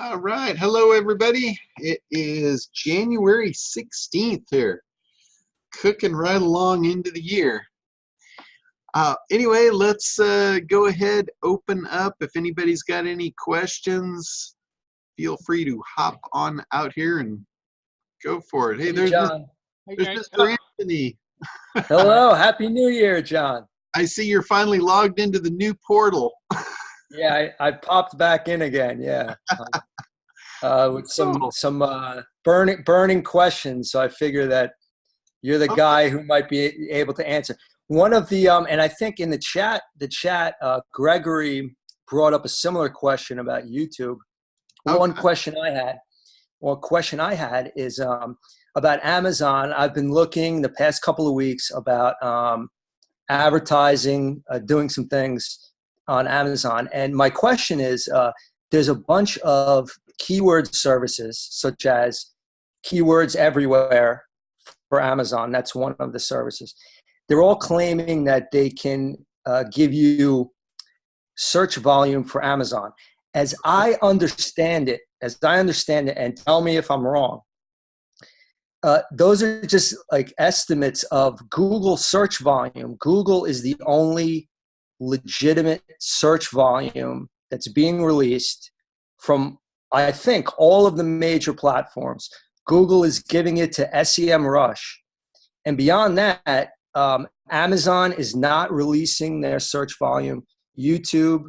All right. Hello, everybody. It is January 16th here, cooking right along into the year. Anyway, let's go ahead, open up. If anybody's got any questions, feel free to hop on out here and go for it. Hey, Hey, there's John. there's Mr. Anthony. Hello. Happy New Year, John. I see you're finally logged into the new portal. Yeah, I popped back in again. Yeah, with Cool. some burning questions. So I figure that you're the Okay. guy who might be able to answer. One of the and I think in the chat, Gregory brought up a similar question about YouTube. One Okay. question I had, is about Amazon. I've been looking the past couple of weeks about advertising, doing some things on Amazon. And my question is, there's a bunch of keyword services, such as Keywords Everywhere for Amazon. That's one of the services. They're all claiming that they can give you search volume for Amazon. As I understand it, and tell me if I'm wrong, those are just like estimates of Google search volume. Google is the only legitimate search volume that's being released from, I think, all of the major platforms. Google is giving it to SEM Rush. And beyond that, Amazon is not releasing their search volume. YouTube,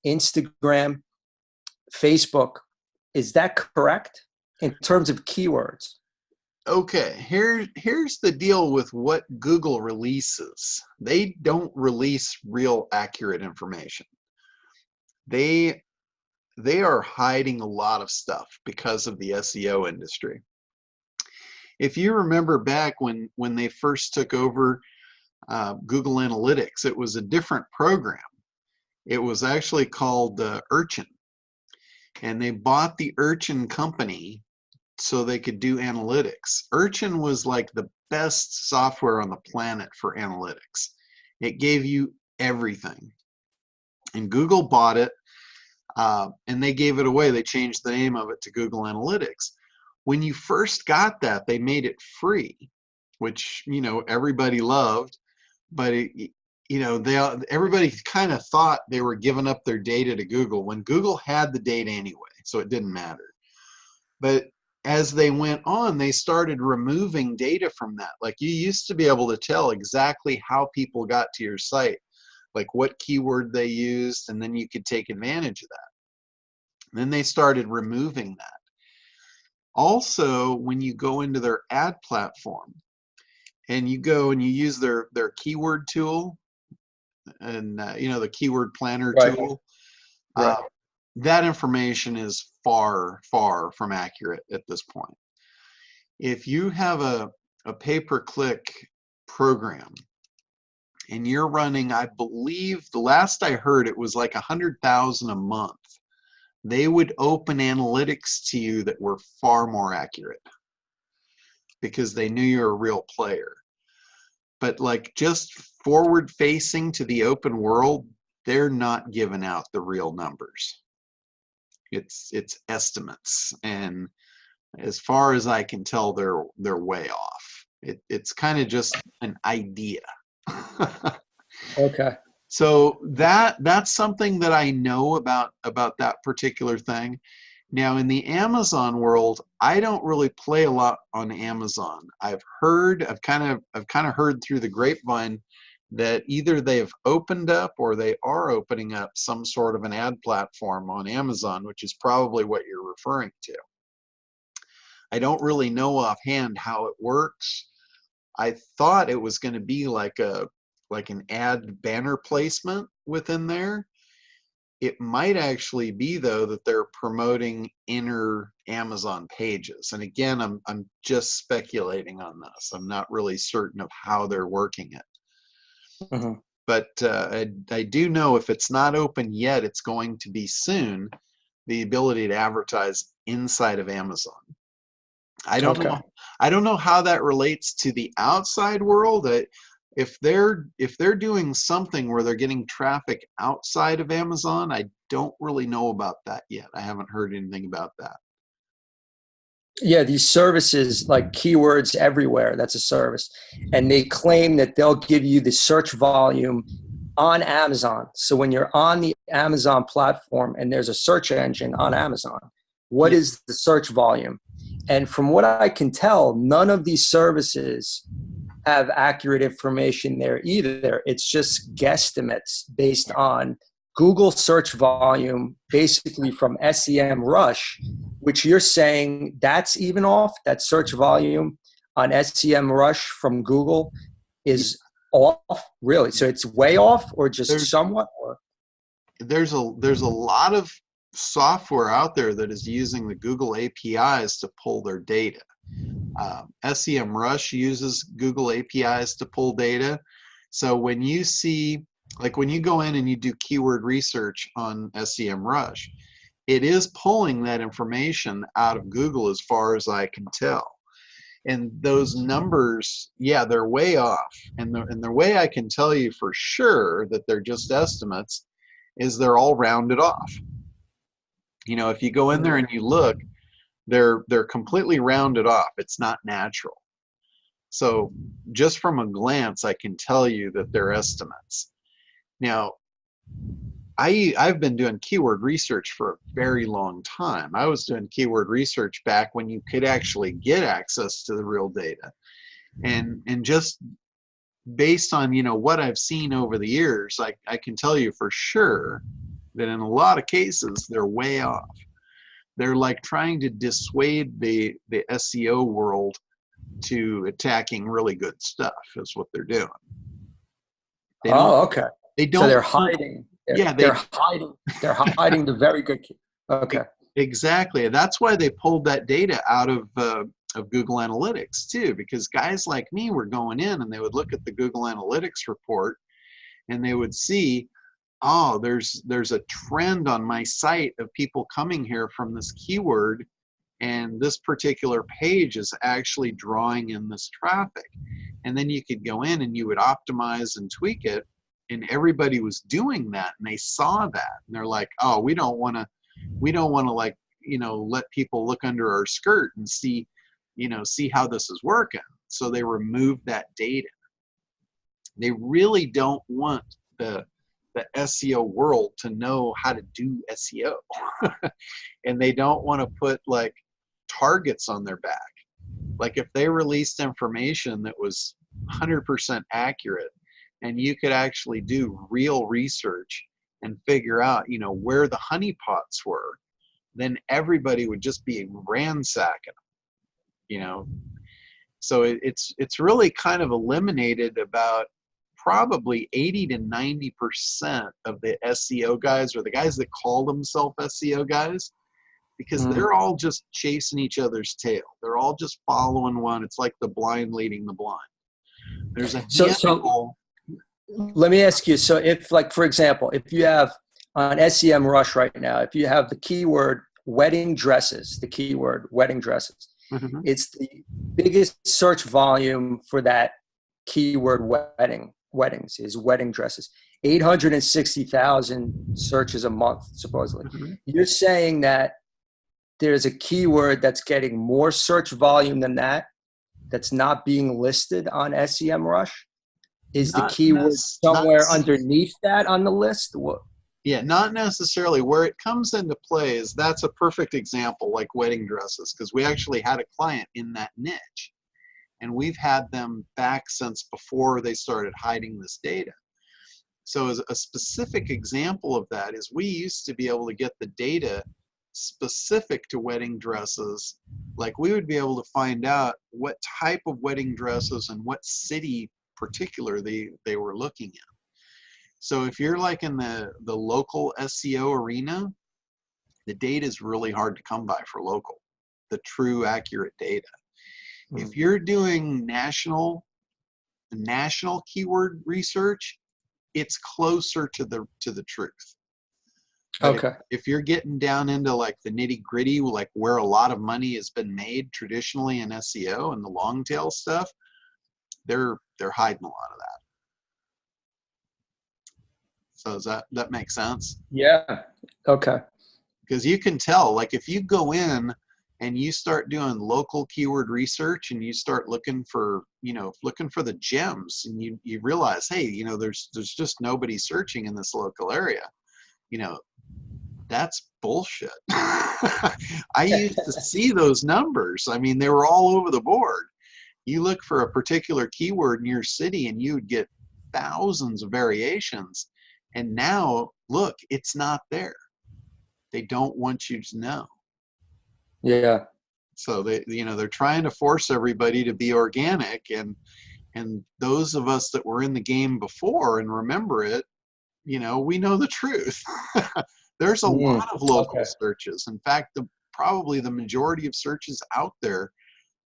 Instagram, Facebook. Is that correct in terms of keywords? Okay, here's the deal with what Google releases. They don't release real accurate information. They are hiding a lot of stuff because of the SEO industry. If you remember back when they first took over Google Analytics, it was a different program. It was actually called Urchin, and they bought the Urchin company so they could do analytics. Urchin was like the best software on the planet for analytics. It gave you everything. And Google bought it, and they gave it away. They changed the name of it to Google Analytics. When you first got that, they made it free, which, everybody loved, but everybody kind of thought they were giving up their data to Google when Google had the data anyway, so it didn't matter. But as they went on, they started removing data from that. Like, you used to be able to tell exactly how people got to your site, like what keyword they used, and then you could take advantage of that. And then they started removing that. Also, when you go into their ad platform and you go and you use their keyword tool and the keyword planner Right. tool, Right. that information is far from accurate at this point. If you have a pay-per-click program and you're running, I believe the last I heard it was like 100,000 a month, they would open analytics to you that were far more accurate because they knew you're a real player. But like, just forward facing to the open world, they're not giving out the real numbers. It's estimates, and as far as I can tell, they're way off. It's kind of just an idea. Okay. So that's something that I know about that particular thing. Now, in the Amazon world, I don't really play a lot on Amazon. I've kind of heard through the grapevine that either they've opened up or they are opening up some sort of an ad platform on Amazon, which is probably what you're referring to. I don't really know offhand how it works. I thought it was going to be like an ad banner placement within there. It might actually be, though, that they're promoting inner Amazon pages. And again, I'm just speculating on this. I'm not really certain of how they're working it. Mm-hmm. But I do know if it's not open yet, it's going to be soon, the ability to advertise inside of Amazon. I don't Okay. know. I don't know how that relates to the outside world. if they're doing something where they're getting traffic outside of Amazon, I don't really know about that yet. I haven't heard anything about that. Yeah, these services like Keywords Everywhere, that's a service. And they claim that they'll give you the search volume on Amazon. So when you're on the Amazon platform and there's a search engine on Amazon, what Yeah. is the search volume? And from what I can tell, none of these services have accurate information there either. It's just guesstimates based on Google search volume, basically from SEM Rush, which you're saying that's even off. That search volume on SEM Rush from Google is off, really? So it's way off, or just There's somewhat? Or there's a lot of software out there that is using the Google APIs to pull their data. SEM Rush uses Google APIs to pull data. So when you see, like when you go in and you do keyword research on SEM Rush, it is pulling that information out of Google as far as I can tell. And those numbers, yeah, they're way off. And the way I can tell you for sure that they're just estimates is they're all rounded off. You know, if you go in there and you look, they're completely rounded off. It's not natural. So just from a glance, I can tell you that they're estimates. Now, I've been doing keyword research for a very long time. I was doing keyword research back when you could actually get access to the real data. And just based on, you know, what I've seen over the years, I can tell you for sure that in a lot of cases, they're way off. They're like trying to dissuade the SEO world to attacking really good stuff is what they're doing. They don't, okay. they So don't, they're hiding. They're hiding the very good. Okay. Exactly. That's why they pulled that data out of Google Analytics too, because guys like me were going in and they would look at the Google Analytics report and they would see, oh, there's a trend on my site of people coming here from this keyword, and this particular page is actually drawing in this traffic. And then you could go in and you would optimize and tweak it, and everybody was doing that and they saw that and they're like, oh, we don't want to like, you know, let people look under our skirt and see, you know, see how this is working. So they removed that data. They really don't want the SEO world to know how to do SEO. And they don't want to put like targets on their back. Like if they released information that was 100% accurate and you could actually do real research and figure out, you know, where the honeypots were, then everybody would just be ransacking them, you know. So it's really kind of eliminated about probably 80 to 90% of the SEO guys, or the guys that call themselves SEO guys, because they're all just chasing each other's tail. They're all just following one. It's like the blind leading the blind. There's a handful. Let me ask you, so if, like, for example, if you have on SEM Rush right now, if you have the keyword wedding dresses, the keyword wedding dresses, it's the biggest search volume for that keyword weddings is wedding dresses. 860,000 searches a month, supposedly. You're saying that there's a keyword that's getting more search volume than that, that's not being listed on SEM Rush? Is the keyword somewhere underneath that on the list? What? Yeah, not necessarily. Where it comes into play is that's a perfect example, like wedding dresses, because we actually had a client in that niche. And we've had them back since before they started hiding this data. So as a specific example of that is we used to be able to get the data specific to wedding dresses. Like we would be able to find out what type of wedding dresses and what city particular they were looking at. So if you're like in the local SEO arena, the data is really hard to come by for local, the true accurate data. If you're doing national keyword research, it's closer to the truth. But Okay. if you're getting down into like the nitty gritty, like where a lot of money has been made traditionally in SEO and the long tail stuff, they're hiding a lot of that. So that makes sense? Yeah. Okay. Because you can tell, like if you go in and you start doing local keyword research and you start looking for, looking for the gems, and you realize, hey, there's just nobody searching in this local area, you know, that's bullshit. I used to see those numbers. I mean, they were all over the board. You look for a particular keyword in your city and you would get thousands of variations. And now, look, it's not there. They don't want you to know. Yeah. So they're trying to force everybody to be organic, and those of us that were in the game before and remember it, we know the truth. There's a lot of local Okay. searches. In fact, probably the majority of searches out there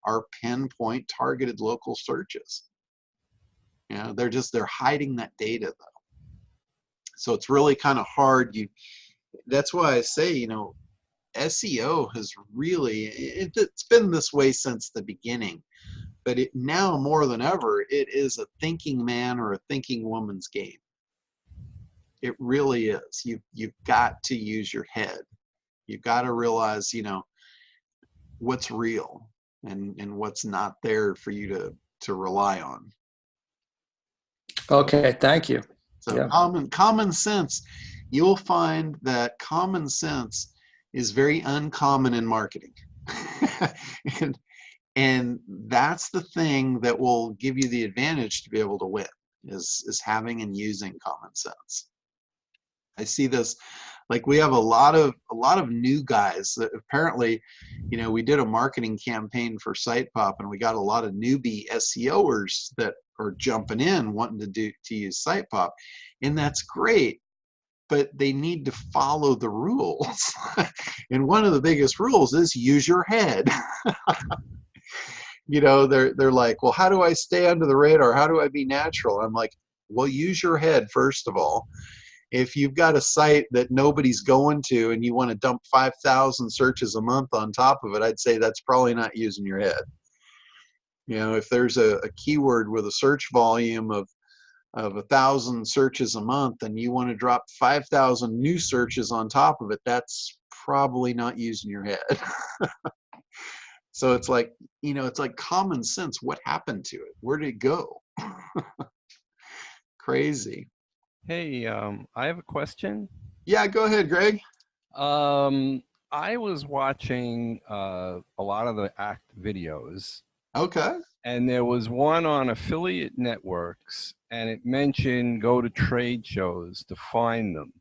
are pinpoint targeted local searches. They're hiding that data though. So it's really kind of hard. That's why I say, SEO has really, it's been this way since the beginning, but now more than ever, it is a thinking man or a thinking woman's game. It really is. You've got to use your head. You've got to realize, what's real and what's not there for you to rely on. Okay. Thank you. So Yeah. common sense, you'll find that common sense is very uncommon in marketing. and that's the thing that will give you the advantage to be able to win, is having and using common sense. I see this, like we have a lot of new guys that apparently, we did a marketing campaign for SitePop and we got a lot of newbie SEOers that are jumping in wanting to use SitePop, and that's great, but they need to follow the rules. And one of the biggest rules is use your head. They're like, well, how do I stay under the radar? How do I be natural? I'm like, well, use your head first of all. If you've got a site that nobody's going to and you want to dump 5,000 searches a month on top of it, I'd say that's probably not using your head. If there's a keyword with a search volume of 1,000 searches a month and you want to drop 5,000 new searches on top of it, that's probably not using your head. So it's like, it's like common sense. What happened to it? Where did it go? Crazy. Hey, I have a question. Yeah, go ahead, Greg. I was watching a lot of the ACT videos, Okay. and there was one on affiliate networks, and it mentioned go to trade shows to find them.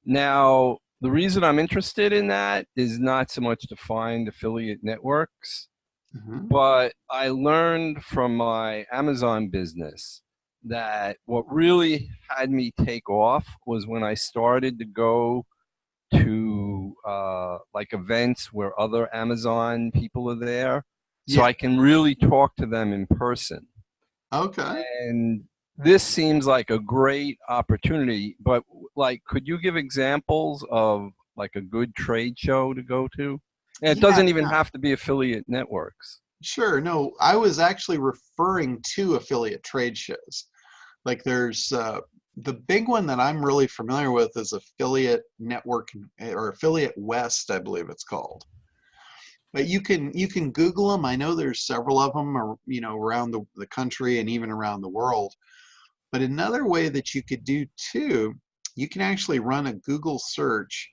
Now, the reason I'm interested in that is not so much to find affiliate networks, but I learned from my Amazon business that what really had me take off was when I started to go to like events where other Amazon people are there, so Yeah. I can really talk to them in person. Okay. And this seems like a great opportunity, but like, could you give examples of like a good trade show to go to? And it Yeah. doesn't even have to be affiliate networks. Sure. No, I was actually referring to affiliate trade shows. Like there's the big one that I'm really familiar with is Affiliate Network, or Affiliate West, I believe it's called. But you can Google them. I know there's several of them, around the country and even around the world. But another way that you could do too, you can actually run a Google search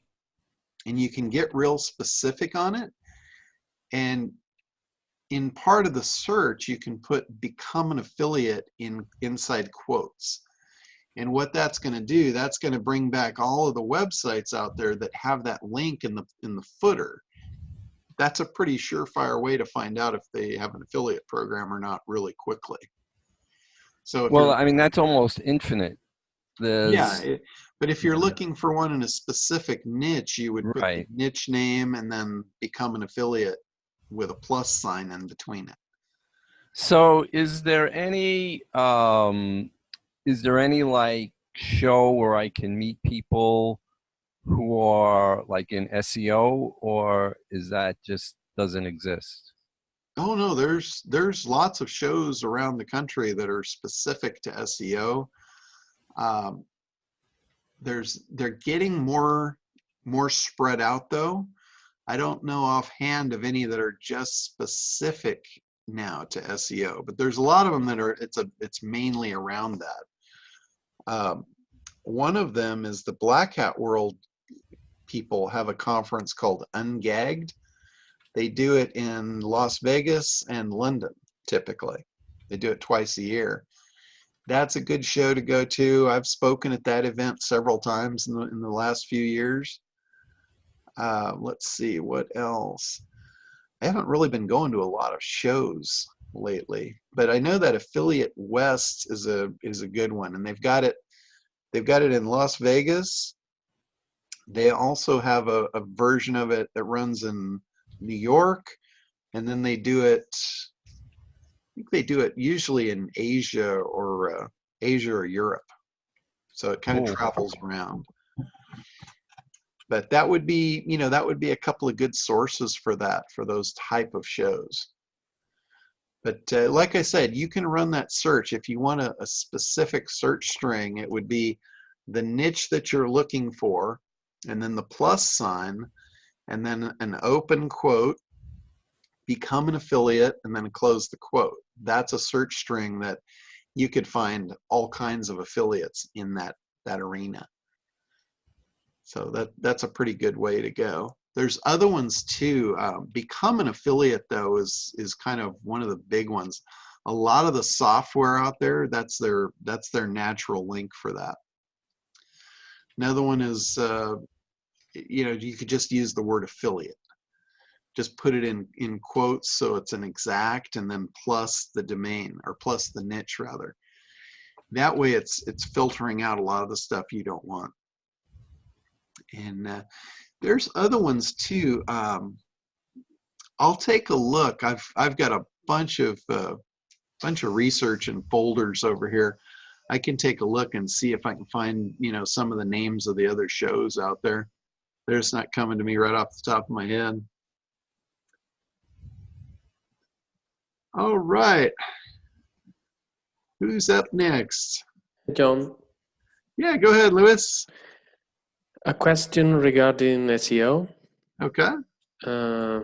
and you can get real specific on it. And in part of the search, you can put become an affiliate inside quotes. And what that's going to do, that's going to bring back all of the websites out there that have that link in the footer. That's a pretty surefire way to find out if they have an affiliate program or not really quickly. So Well, I mean, that's almost infinite. But if you're looking for one in a specific niche, you would put the Right. niche name and then become an affiliate with a plus sign in between it. So is there any like show where I can meet people who are like in SEO, or is that just doesn't exist? Oh no, there's lots of shows around the country that are specific to SEO. they're getting more spread out though. I don't know offhand of any that are just specific now to SEO, but there's a lot of them that are, it's mainly around that. One of them is the Black Hat World people have a conference called Ungagged. They do it in Las Vegas and London, typically. They do it twice a year. That's a good show to go to. I've spoken at that event several times in the last few years. Let's see, what else? I haven't really been going to a lot of shows lately, but I know that Affiliate West is a good one, and they've got it in Las Vegas. They also have a version of it that runs in New York, and then they do it, I think they do it usually in Asia or Europe. So it kind of travels around. But that would be, that would be a couple of good sources for that, for those type of shows. But like I said, you can run that search. If you want a specific search string, it would be the niche that you're looking for, and then the plus sign, and then an open quote, become an affiliate, and then close the quote. That's a search string that you could find all kinds of affiliates in that arena. So that's a pretty good way to go. There's other ones too. Become an affiliate though is kind of one of the big ones. A lot of the software out there, that's their natural link for that. Another one is, you could just use the word affiliate. Just put it in quotes so it's an exact, and then plus the domain, or plus the niche rather. That way it's filtering out a lot of the stuff you don't want. And there's other ones too. I'll take a look. I've got a bunch of research and folders over here. I can take a look and see if I can find some of the names of the other shows out there. They're just not coming to me right off the top of my head. All right. Who's up next? John. Yeah, go ahead, Lewis. A question regarding SEO. Okay. I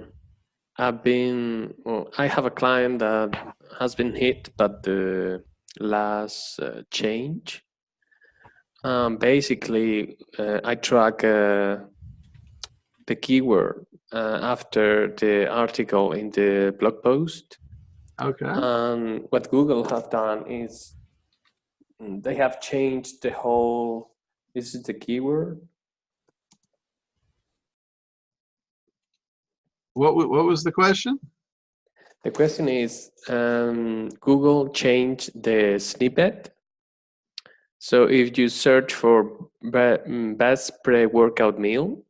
have a client that has been hit by the last change. Basically, I track the keyword after the article in the blog post. Okay. And what Google have done is they have changed the whole, this is the keyword. What was the question? The question is, Google changed the snippet. So if you search for best pre-workout meal,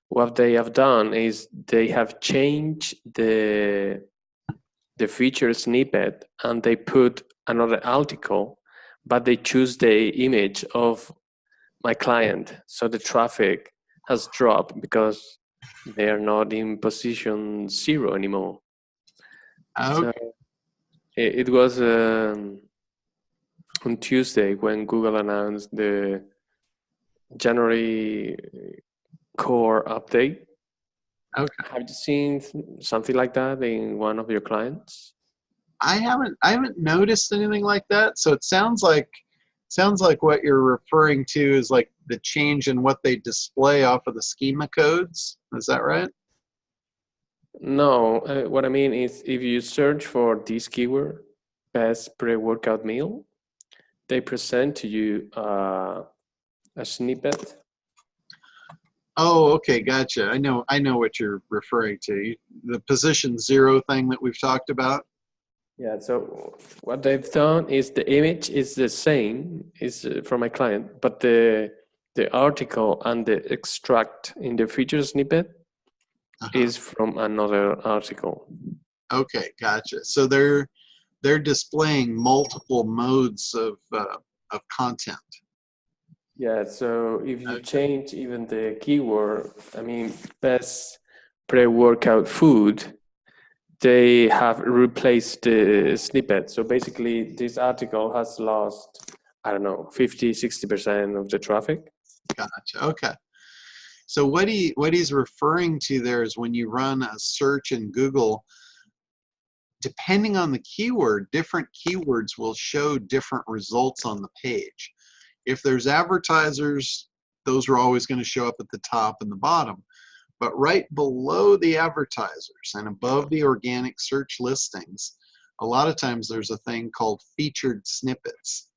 what they have done is they have changed the feature snippet, and they put another article, but they choose the image of my client. So the traffic has dropped because they are not in position 0 anymore. Okay. So it was on Tuesday when Google announced the January core update. Okay. Have you seen something like that in one of your clients? I haven't noticed anything like that. So it sounds like what you're referring to is like the change in what they display off of the schema codes. Is that right? No, what I mean is if you search for this keyword, best pre-workout meal, they present to you a snippet. Oh, okay, gotcha. I know what you're referring to. The position 0 thing that we've talked about. Yeah, so what they've done is the image is the same, is from my client, but the article and the extract in the feature snippet is from another article. Okay, gotcha. So they're displaying multiple modes of content. Yeah, so if you change even the keyword, I mean, best pre-workout food, they have replaced the snippet. So basically this article has lost, I don't know, 50, 60% of the traffic. Gotcha. Okay. So what he's referring to there is when you run a search in Google, depending on the keyword, different keywords will show different results on the page. If there's advertisers, those are always going to show up at the top and the bottom. But right below the advertisers and above the organic search listings, a lot of times there's a thing called featured snippets.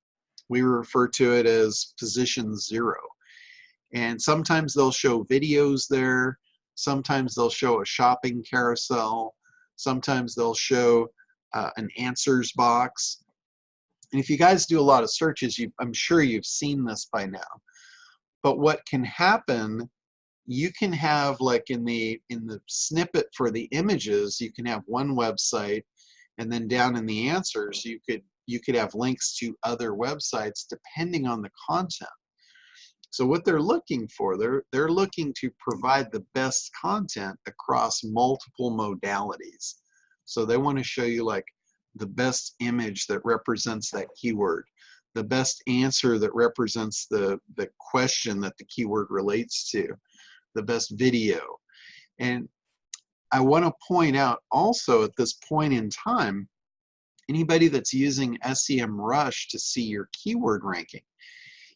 We refer to it as position 0. And sometimes they'll show videos there. Sometimes they'll show a shopping carousel. Sometimes they'll show an answers box. And if you guys do a lot of searches, I'm sure you've seen this by now. But what can happen, you can have, like in the snippet for the images, you can have one website, and then down in the answers, you could have links to other websites depending on the content. So what they're looking for, they're looking to provide the best content across multiple modalities. So they want to show you like the best image that represents that keyword, the best answer that represents the question that the keyword relates to, the best video. And I want to point out also at this point in time, anybody that's using SEM Rush to see your keyword ranking,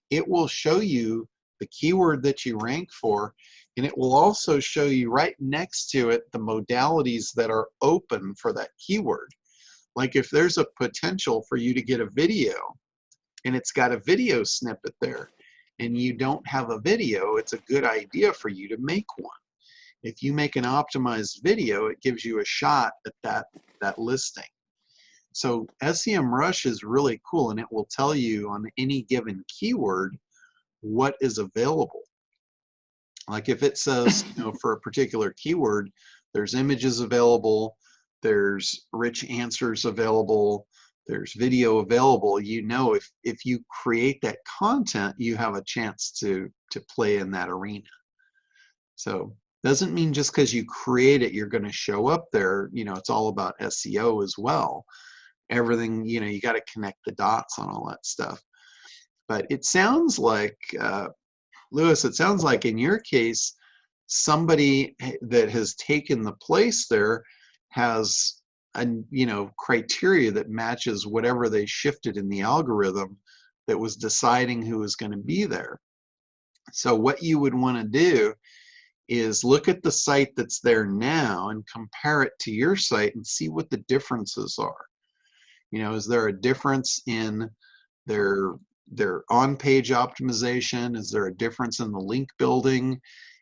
it will show you the keyword that you rank for, and it will also show you right next to it the modalities that are open for that keyword. Like if there's a potential for you to get a video and it's got a video snippet there and you don't have a video, it's a good idea for you to make one. If you make an optimized video, it gives you a shot at that listing. So SEM Rush is really cool, and it will tell you on any given keyword what is available. Like if it says, for a particular keyword, there's images available, there's rich answers available, there's video available, if you create that content, you have a chance to play in that arena. So doesn't mean just because you create it, you're going to show up there. It's all about SEO as well. Everything, you got to connect the dots on all that stuff. But it sounds like, Lewis, it sounds like in your case, somebody that has taken the place there has a criteria that matches whatever they shifted in the algorithm that was deciding who was going to be there. So what you would want to do is look at the site that's there now and compare it to your site and see what the differences are. Is there a difference in their on-page optimization? Is there a difference in the link building?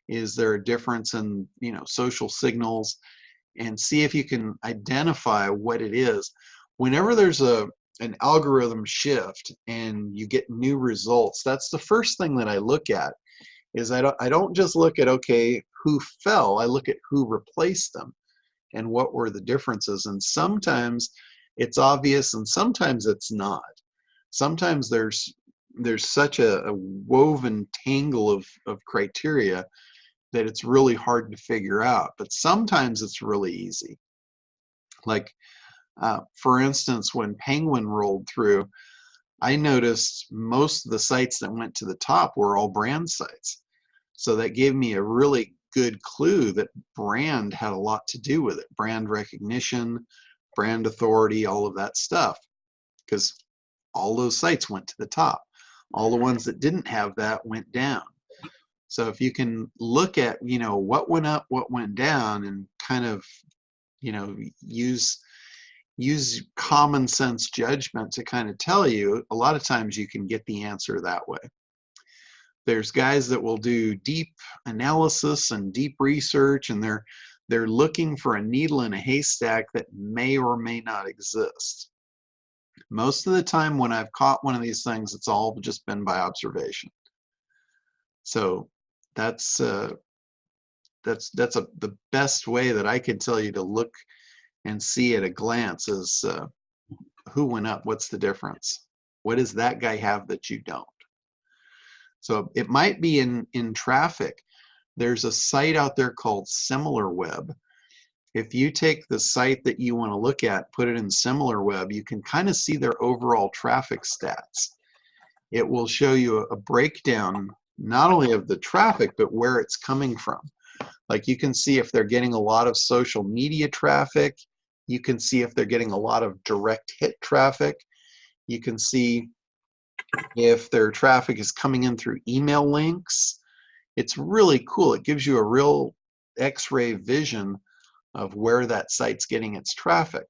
Is there a difference in social signals? And see if you can identify what it is. Whenever there's an algorithm shift and you get new results, that's the first thing that I look at. Is I don't just look at, okay, who fell, I look at who replaced them and what were the differences. And sometimes it's obvious and sometimes it's not. Sometimes there's such a woven tangle of criteria that it's really hard to figure out, but sometimes it's really easy. Like for instance, when Penguin rolled through, I noticed most of the sites that went to the top were all brand sites. So that gave me a really good clue that brand had a lot to do with it. Brand recognition, brand authority, all of that stuff. Because all those sites went to the top. All the ones that didn't have that went down. So if you can look at, what went up, what went down, and kind of, use common sense judgment to kind of tell you, a lot of times you can get the answer that way. There's guys that will do deep analysis and deep research, and they're looking for a needle in a haystack that may or may not exist. Most of the time when I've caught one of these things, it's all just been by observation. So that's the best way that I can tell you to look and see at a glance is who went up, what's the difference? What does that guy have that you don't? So it might be in traffic. There's a site out there called SimilarWeb. If you take the site that you want to look at, put it in SimilarWeb, you can kind of see their overall traffic stats. It will show you a breakdown not only of the traffic, but where it's coming from. Like you can see if they're getting a lot of social media traffic. You can see if they're getting a lot of direct hit traffic. You can see if their traffic is coming in through email links. It's really cool. It gives you a real X-ray vision of where that site's getting its traffic.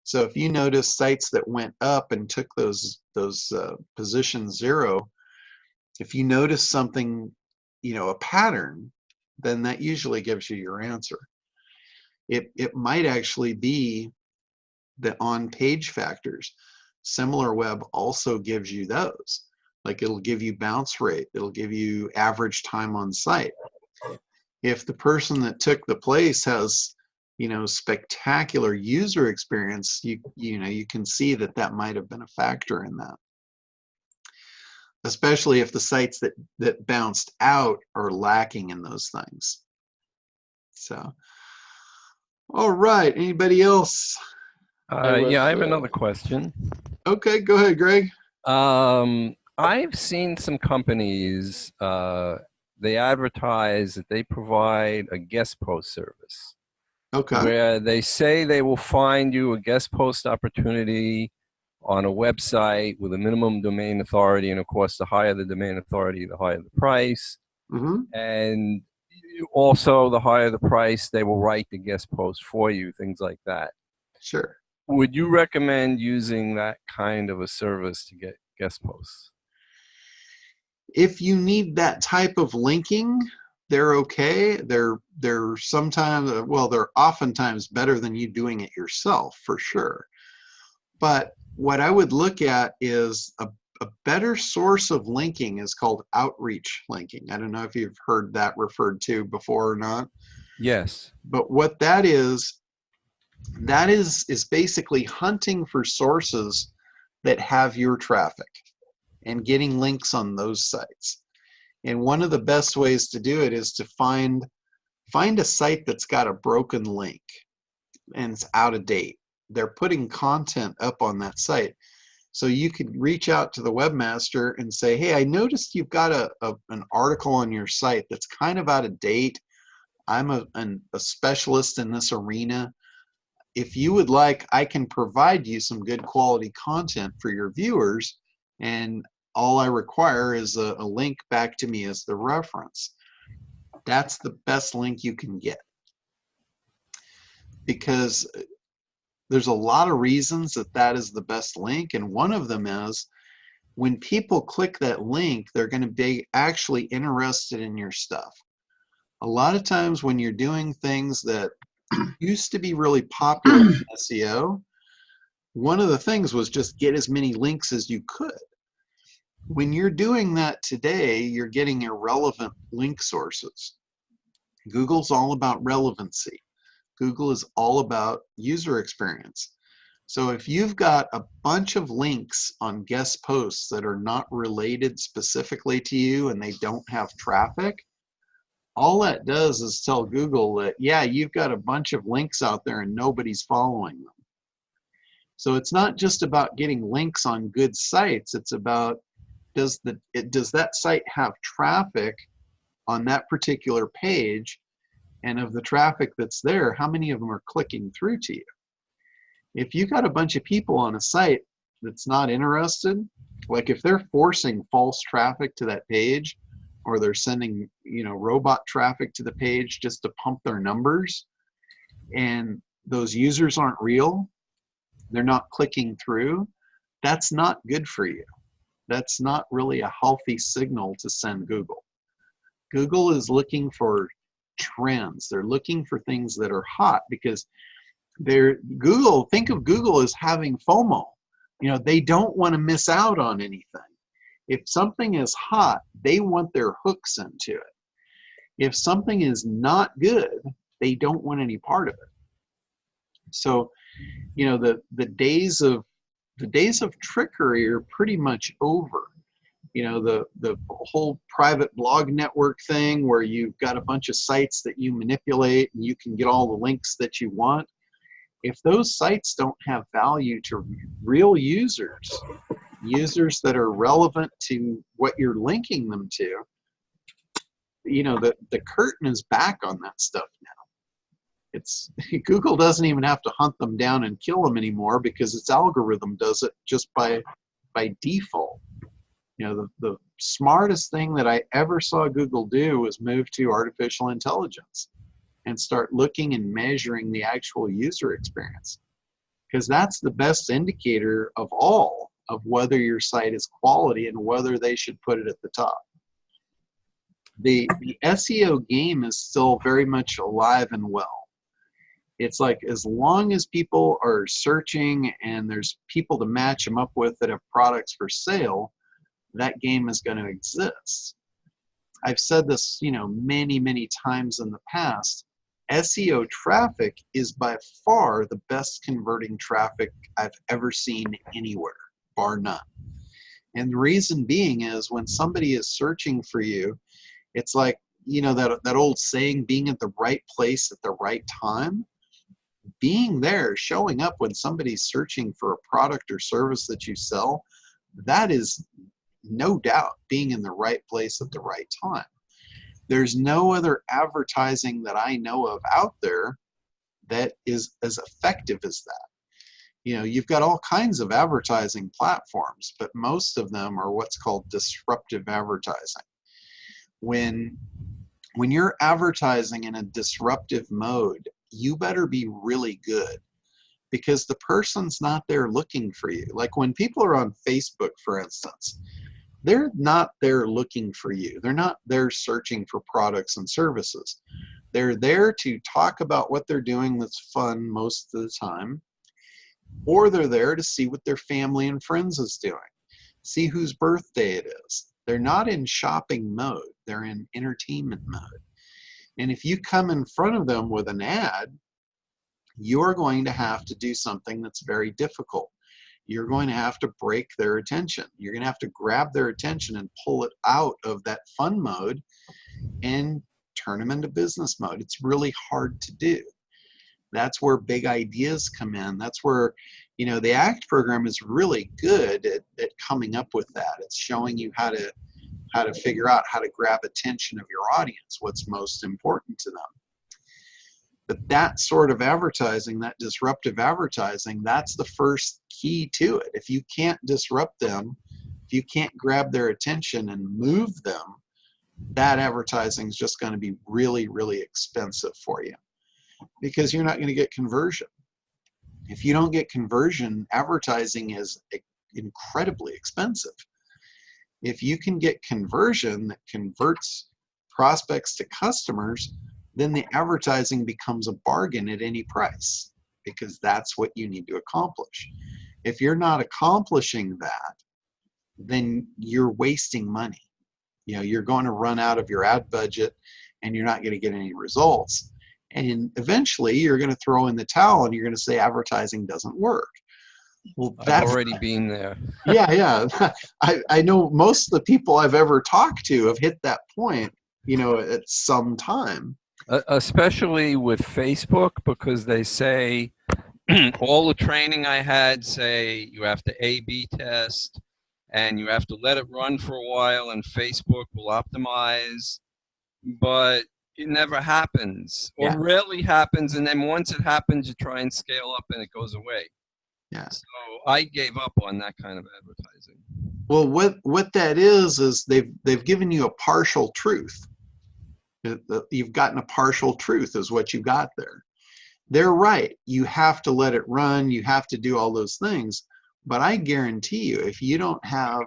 So if you notice sites that went up and took those position 0, if you notice something, a pattern, then that usually gives you your answer. It might actually be the on-page factors. SimilarWeb also gives you those. Like it'll give you bounce rate. It'll give you average time on site. If the person that took the place has, spectacular user experience, you can see that might have been a factor in that. Especially if the sites that bounced out are lacking in those things. So, all right, anybody else? Yeah, I have another question. Okay, go ahead, Greg. I've seen some companies, they advertise that they provide a guest post service. Okay. Where they say they will find you a guest post opportunity on a website with a minimum domain authority, and of course, the higher the domain authority, the higher the price. Mm-hmm. And also, the higher the price, they will write the guest post for you, things like that. Sure. Would you recommend using that kind of a service to get guest posts? If you need that type of linking, they're okay. They're sometimes, well, they're oftentimes better than you doing it yourself, for sure. But what I would look at is a better source of linking is called outreach linking. I don't know if you've heard that referred to before or not. Yes. But what that is basically hunting for sources that have your traffic and getting links on those sites. And one of the best ways to do it is to find a site that's got a broken link and it's out of date. They're putting content up on that site. So you could reach out to the webmaster and say, hey, I noticed you've got an article on your site that's kind of out of date. I'm a specialist in this arena. If you would like, I can provide you some good quality content for your viewers, and all I require is a link back to me as the reference. That's the best link you can get, because there's a lot of reasons that is the best link, and one of them is when people click that link, they're going to be actually interested in your stuff. A lot of times when you're doing things that used to be really popular in SEO, one of the things was just get as many links as you could. When you're doing that today, you're getting irrelevant link sources. Google's all about relevancy. Google is all about user experience. So if you've got a bunch of links on guest posts that are not related specifically to you and they don't have traffic, all that does is tell Google that, yeah, you've got a bunch of links out there and nobody's following them. So it's not just about getting links on good sites. It's about, does that site have traffic on that particular page? And of the traffic that's there, how many of them are clicking through to you? If you got a bunch of people on a site that's not interested, like if they're forcing false traffic to that page, or they're sending, robot traffic to the page just to pump their numbers, and those users aren't real, they're not clicking through, that's not good for you. That's not really a healthy signal to send Google. Google is looking for trends. They're looking for things that are hot, because think of Google as having FOMO. They don't want to miss out on anything. If something is hot, they want their hooks into it. If something is not good, they don't want any part of it. So, the days of trickery are pretty much over. The whole private blog network thing where you've got a bunch of sites that you manipulate and you can get all the links that you want. If those sites don't have value to real users that are relevant to what you're linking them to, the curtain is back on that stuff now. It's Google doesn't even have to hunt them down and kill them anymore because its algorithm does it just by default. The smartest thing that I ever saw Google do was move to artificial intelligence and start looking and measuring the actual user experience, because that's the best indicator of all of whether your site is quality and whether they should put it at the top. The SEO game is still very much alive and well. It's like, as long as people are searching and there's people to match them up with that have products for sale, that game is going to exist. I've said this, many, many times in the past. SEO traffic is by far the best converting traffic I've ever seen anywhere, bar none. And the reason being is, when somebody is searching for you, it's like, that old saying, being at the right place at the right time. Being there, showing up when somebody's searching for a product or service that you sell, that is no doubt being in the right place at the right time. There's no other advertising that I know of out there that is as effective as that. You've got all kinds of advertising platforms, but most of them are what's called disruptive advertising. When you're advertising in a disruptive mode, you better be really good, because the person's not there looking for you. Like when people are on Facebook, for instance, they're not there looking for you. They're not there searching for products and services. They're there to talk about what they're doing that's fun most of the time, or they're there to see what their family and friends is doing, see whose birthday it is. They're not in shopping mode. They're in entertainment mode. And if you come in front of them with an ad, you're going to have to do something that's very difficult. You're going to have to break their attention. You're going to have to grab their attention and pull it out of that fun mode and turn them into business mode. It's really hard to do. That's where big ideas come in. That's where, the ACT program is really good at coming up with that. It's showing you how to figure out how to grab attention of your audience, what's most important to them. But that sort of advertising, that disruptive advertising, that's the first key to it. If you can't disrupt them, if you can't grab their attention and move them, that advertising is just going to be really, really expensive for you, because you're not going to get conversion. If you don't get conversion, advertising is incredibly expensive. If you can get conversion that converts prospects to customers, then the advertising becomes a bargain at any price, because that's what you need to accomplish. If you're not accomplishing that, then you're wasting money. You're going to run out of your ad budget and you're not going to get any results. And eventually you're going to throw in the towel and you're going to say advertising doesn't work. Well, I've already been there. Yeah. I know most of the people I've ever talked to have hit that point, at some time. Especially with Facebook, because they say all the training I had say you have to A/B test and you have to let it run for a while and Facebook will optimize, but it never happens, or rarely happens, and then once it happens you try and scale up and it goes away. Yeah. So I gave up on that kind of advertising. Well, what that is they've given you a partial truth. You've gotten a partial truth is what you got there. They're right. You have to let it run. You have to do all those things. But I guarantee you, if you don't have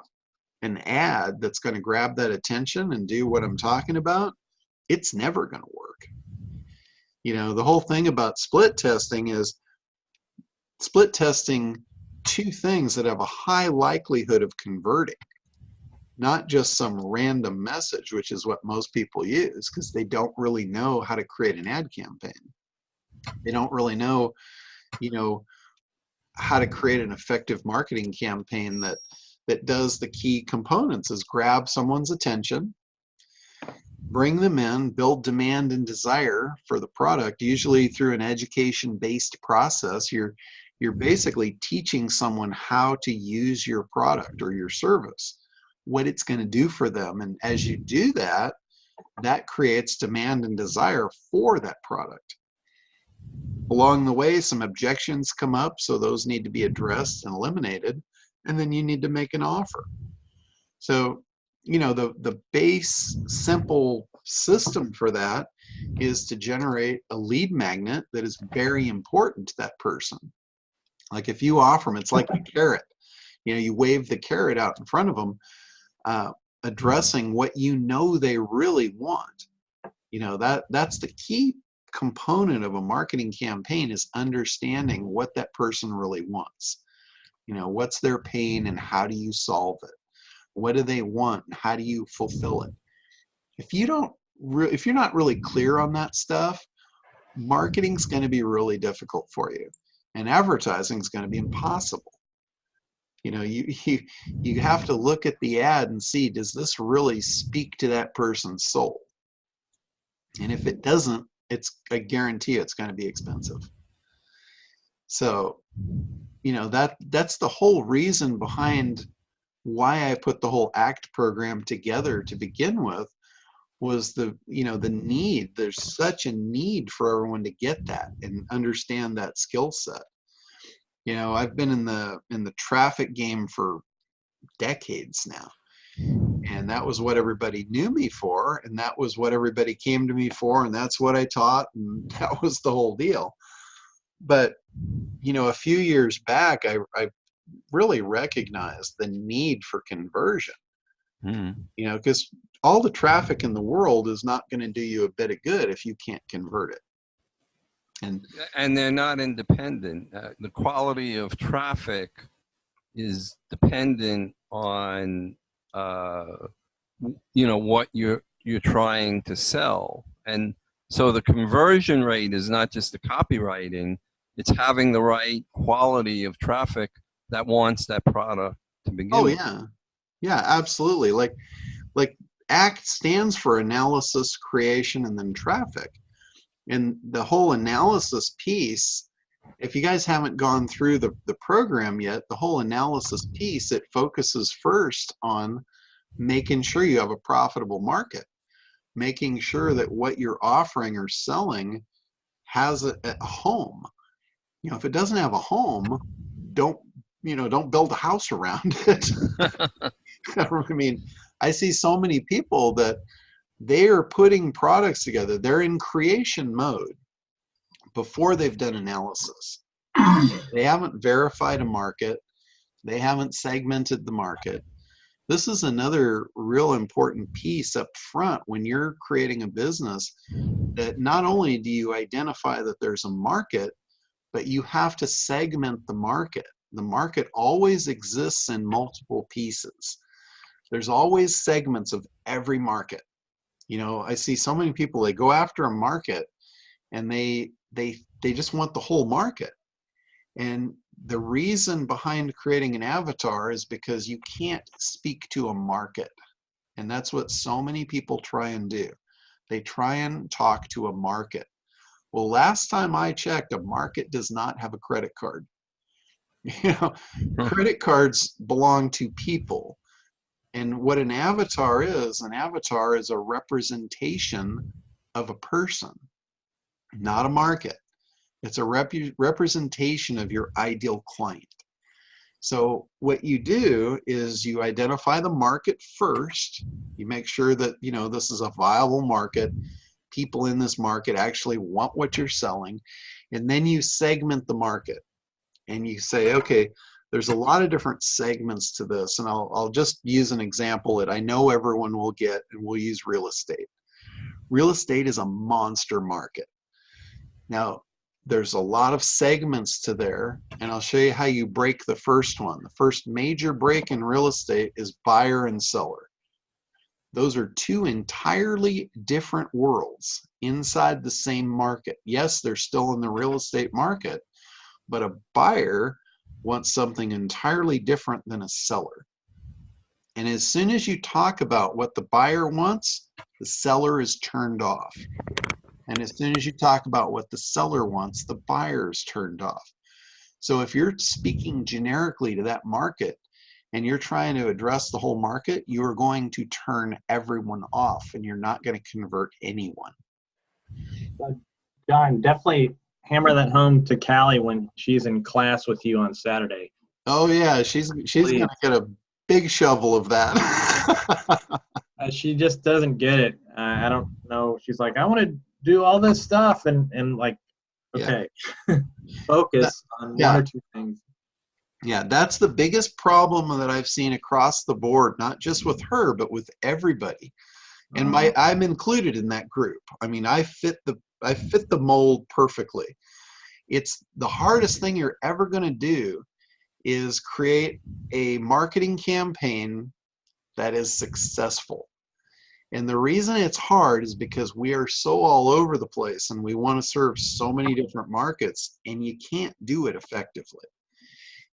an ad that's going to grab that attention and do what I'm talking about, it's never going to work. The whole thing about split testing is split testing two things that have a high likelihood of converting. Not just some random message, which is what most people use, because they don't really know how to create an ad campaign. They don't really know, how to create an effective marketing campaign that does the key components, is grab someone's attention, bring them in, build demand and desire for the product, usually through an education-based process. You're basically teaching someone how to use your product or your service, what it's going to do for them. And as you do that, that creates demand and desire for that product. Along the way, some objections come up, so those need to be addressed and eliminated, and then you need to make an offer. So, you know, the base simple system for that is to generate a lead magnet that is very important to that person. Like if you offer them, it's like a carrot. You know, you wave the carrot out in front of them, addressing what you know they really want. You know, that's the key component of a marketing campaign, is understanding what that person really wants. You know, what's their pain and how do you solve it? What do they want and how do you fulfill it? If you're not really clear on that stuff, marketing's going to be really difficult for you, and advertising is going to be impossible. You know, you have to look at the ad and see, does this really speak to that person's soul? And if it doesn't, I guarantee it's going to be expensive. So, you know, that's the whole reason behind why I put the whole ACT program together to begin with, was the need. There's such a need for everyone to get that and understand that skill set. You know, I've been in the traffic game for decades now, and that was what everybody knew me for, and that was what everybody came to me for, and that's what I taught, and that was the whole deal. But, you know, a few years back, I really recognized the need for conversion. You know, because all the traffic in the world is not going to do you a bit of good if you can't convert it. And they're not independent. The quality of traffic is dependent on you know, what you're trying to sell. And so the conversion rate is not just the copywriting, it's having the right quality of traffic that wants that product to begin with. Yeah, absolutely. Like ACT stands for analysis, creation, and then traffic. And the whole analysis piece, if you guys haven't gone through the program yet, the whole analysis piece, it focuses first on making sure you have a profitable market, making sure that what you're offering or selling has a home. You know, if it doesn't have a home, don't build a house around it. I mean, I see so many people that they are putting products together. They're in creation mode before they've done analysis. They haven't verified a market. They haven't segmented the market. This is another real important piece up front when you're creating a business, that not only do you identify that there's a market, but you have to segment the market. The market always exists in multiple pieces. There's always segments of every market. You know, I see so many people, they go after a market and they just want the whole market. And the reason behind creating an avatar is because you can't speak to a market. And that's what so many people try and do. They try and talk to a market. Well, last time I checked, a market does not have a credit card. You know, credit cards belong to people. And what an avatar is a representation of a person, not a market. It's a representation of your ideal client. So what you do is you identify the market first. You make sure that, you know, this is a viable market. People in this market actually want what you're selling. And then you segment the market. And you say, okay, there's a lot of different segments to this. And I'll just use an example that I know everyone will get, and we'll use real estate. Real estate is a monster market. Now, there's a lot of segments to there, and I'll show you how you break the first one. The first major break in real estate is buyer and seller. Those are two entirely different worlds inside the same market. Yes, they're still in the real estate market, but a buyer wants something entirely different than a seller. And as soon as you talk about what the buyer wants, the seller is turned off. And as soon as you talk about what the seller wants, the buyer is turned off. So if you're speaking generically to that market and you're trying to address the whole market, you are going to turn everyone off and you're not going to convert anyone. John, definitely hammer that home to Callie when she's in class with you on Saturday. Oh yeah, she's going to get a big shovel of that. She just doesn't get it. I don't know. She's like, I want to do all this stuff, and like, okay, focus on one or two things. Yeah, that's the biggest problem that I've seen across the board, not just with her, but with everybody. And I'm included in that group. I mean, I fit the mold perfectly. It's the hardest thing you're ever going to do is create a marketing campaign that is successful. And the reason it's hard is because we are so all over the place and we want to serve so many different markets, and you can't do it effectively.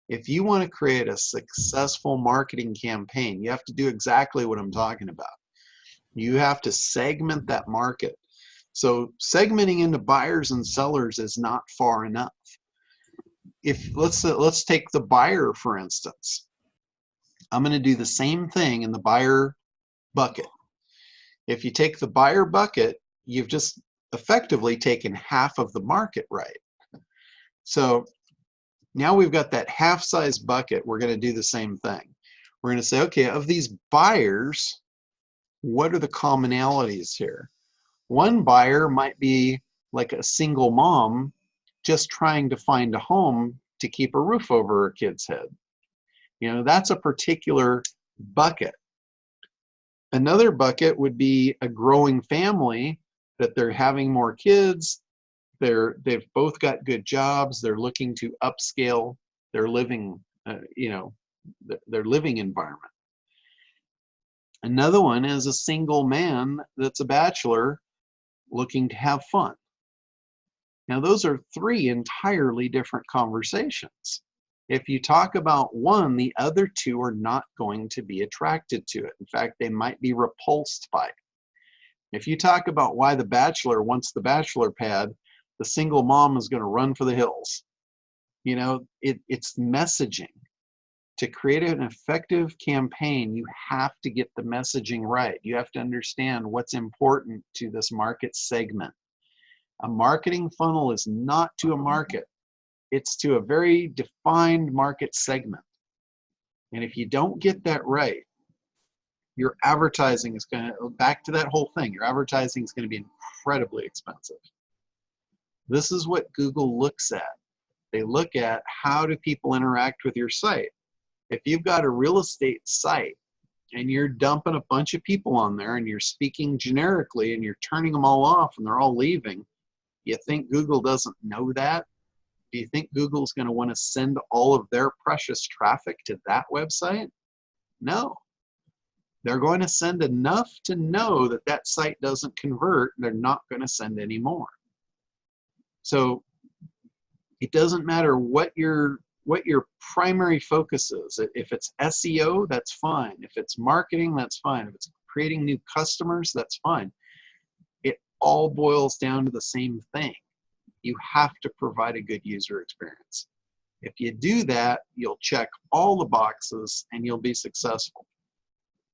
If you want to create a successful marketing campaign, you have to do exactly what I'm talking about. You have to segment that market. So segmenting into buyers and sellers is not far enough. If let's take the buyer, for instance. I'm going to do the same thing in the buyer bucket. If you take the buyer bucket, you've just effectively taken half of the market, right? So now we've got that half-size bucket. We're going to do the same thing. We're going to say, okay, of these buyers, what are the commonalities here? One buyer might be like a single mom just trying to find a home to keep a roof over her kid's head. You know, that's a particular bucket. Another bucket would be a growing family that they're having more kids. They've both got good jobs. They're looking to upscale their living, their living environment. Another one is a single man that's a bachelor looking to have fun. Now, those are three entirely different conversations. If you talk about one, the other two are not going to be attracted to it. In fact, they might be repulsed by it. If you talk about why the bachelor wants the bachelor pad, the single mom is going to run for the hills. You know, it's messaging. To create an effective campaign, you have to get the messaging right. You have to understand what's important to this market segment. A marketing funnel is not to a market. It's to a very defined market segment. And if you don't get that right, your advertising is going to, back to that whole thing, your advertising is going to be incredibly expensive. This is what Google looks at. They look at how do people interact with your site. If you've got a real estate site and you're dumping a bunch of people on there and you're speaking generically and you're turning them all off and they're all leaving, you think Google doesn't know that? Do you think Google's going to want to send all of their precious traffic to that website? No. They're going to send enough to know that that site doesn't convert. They're not going to send any more. So it doesn't matter what your primary focus is. If it's SEO, that's fine. If it's marketing, that's fine. If it's creating new customers, that's fine. It all boils down to the same thing. You have to provide a good user experience. If you do that, you'll check all the boxes and you'll be successful.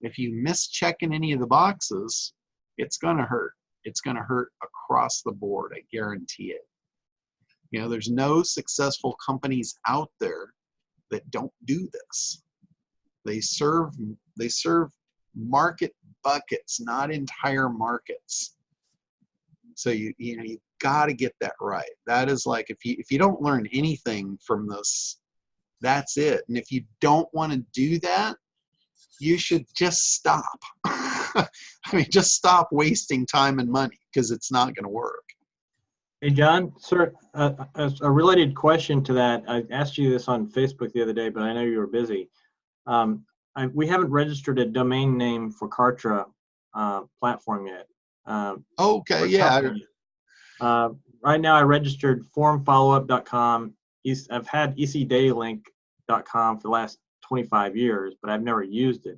If you mischeck in any of the boxes, it's going to hurt. It's going to hurt across the board, I guarantee it. You know, there's no successful companies out there that don't do this. They serve market buckets, not entire markets. So you got to get that right. That is like if you don't learn anything from this, that's it. And if you don't want to do that, you should just stop. I mean, just stop wasting time and money because it's not going to work. Hey, John, sir, a related question to that. I asked you this on Facebook the other day, but I know you were busy. We haven't registered a domain name for Kartra platform yet. Okay, yeah. Right now, I registered formfollowup.com. I've had ecdailylink.com for the last 25 years, but I've never used it.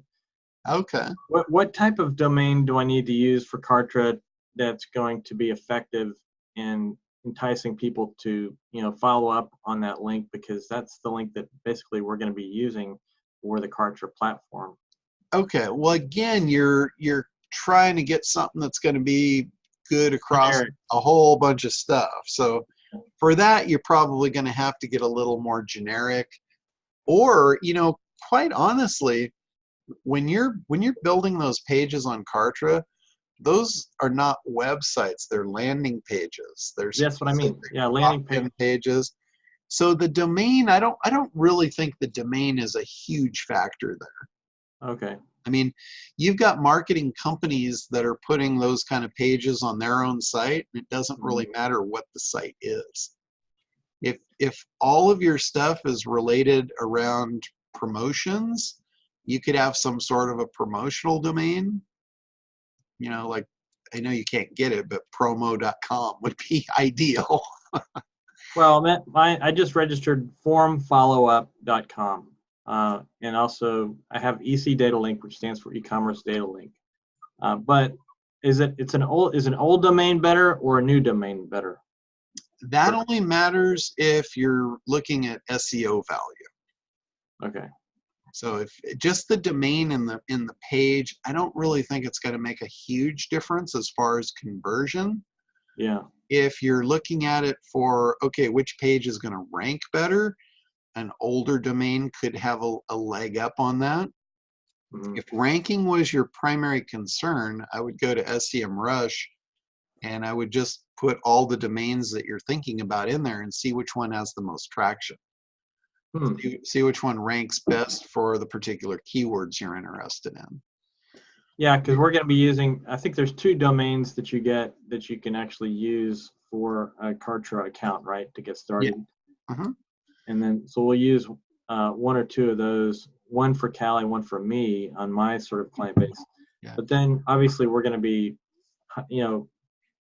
Okay. What type of domain do I need to use for Kartra that's going to be effective in enticing people to follow up on that link, because that's the link that basically we're going to be using for the Kartra platform? Okay, well, again, you're trying to get something that's going to be good across Generic. a whole bunch of stuff. So for that, you're probably going to have to get a little more generic. Or, quite honestly, when you're building those pages on Kartra, those are not websites, they're landing pages. They're That's what I mean. specific Yeah, landing page. opt-in pages. So the domain, I don't really think the domain is a huge factor there. Okay. I mean, you've got marketing companies that are putting those kind of pages on their own site, and it doesn't really matter what the site is. If all of your stuff is related around promotions, you could have some sort of a promotional domain. Like, I know you can't get it, but promo.com would be ideal. Well, I just registered formfollowup.com. And also I have EC Data Link, which stands for e-commerce data link. But is an old domain better or a new domain better? That only matters if you're looking at SEO value. Okay. So if just the domain in the page, I don't really think it's going to make a huge difference as far as conversion. Yeah. If you're looking at it for, okay, which page is going to rank better, an older domain could have a leg up on that. Mhm. If ranking was your primary concern, I would go to SEM Rush and I would just put all the domains that you're thinking about in there and see which one has the most traction. See which one ranks best for the particular keywords you're interested in. Yeah, because we're going to be using, I think there's 2 domains that you get that you can actually use for a Kartra account, right, to get started. Yeah. Uh-huh. And then, so we'll use 1 or 2 of those, one for Callie, one for me on my sort of client base. Yeah. But then obviously we're going to be,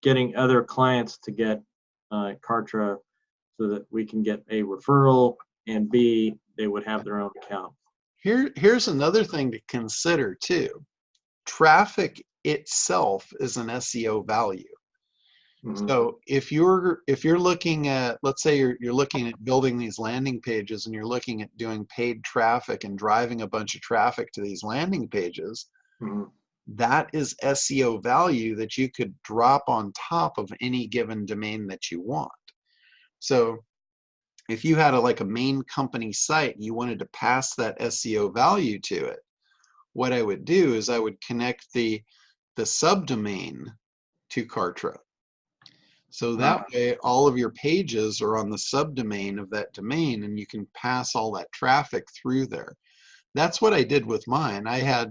getting other clients to get Kartra so that we can get a referral, and B, they would have their own account. Here's another thing to consider too. Traffic itself is an SEO value. Mhm. So if you're looking at, let's say you're looking at building these landing pages and you're looking at doing paid traffic and driving a bunch of traffic to these landing pages, Mhm. that is SEO value that you could drop on top of any given domain that you want. So if you had a main company site and you wanted to pass that SEO value to it, what I would do is I would connect the subdomain to Kartra. So that way all of your pages are on the subdomain of that domain and you can pass all that traffic through there. That's what I did with mine. I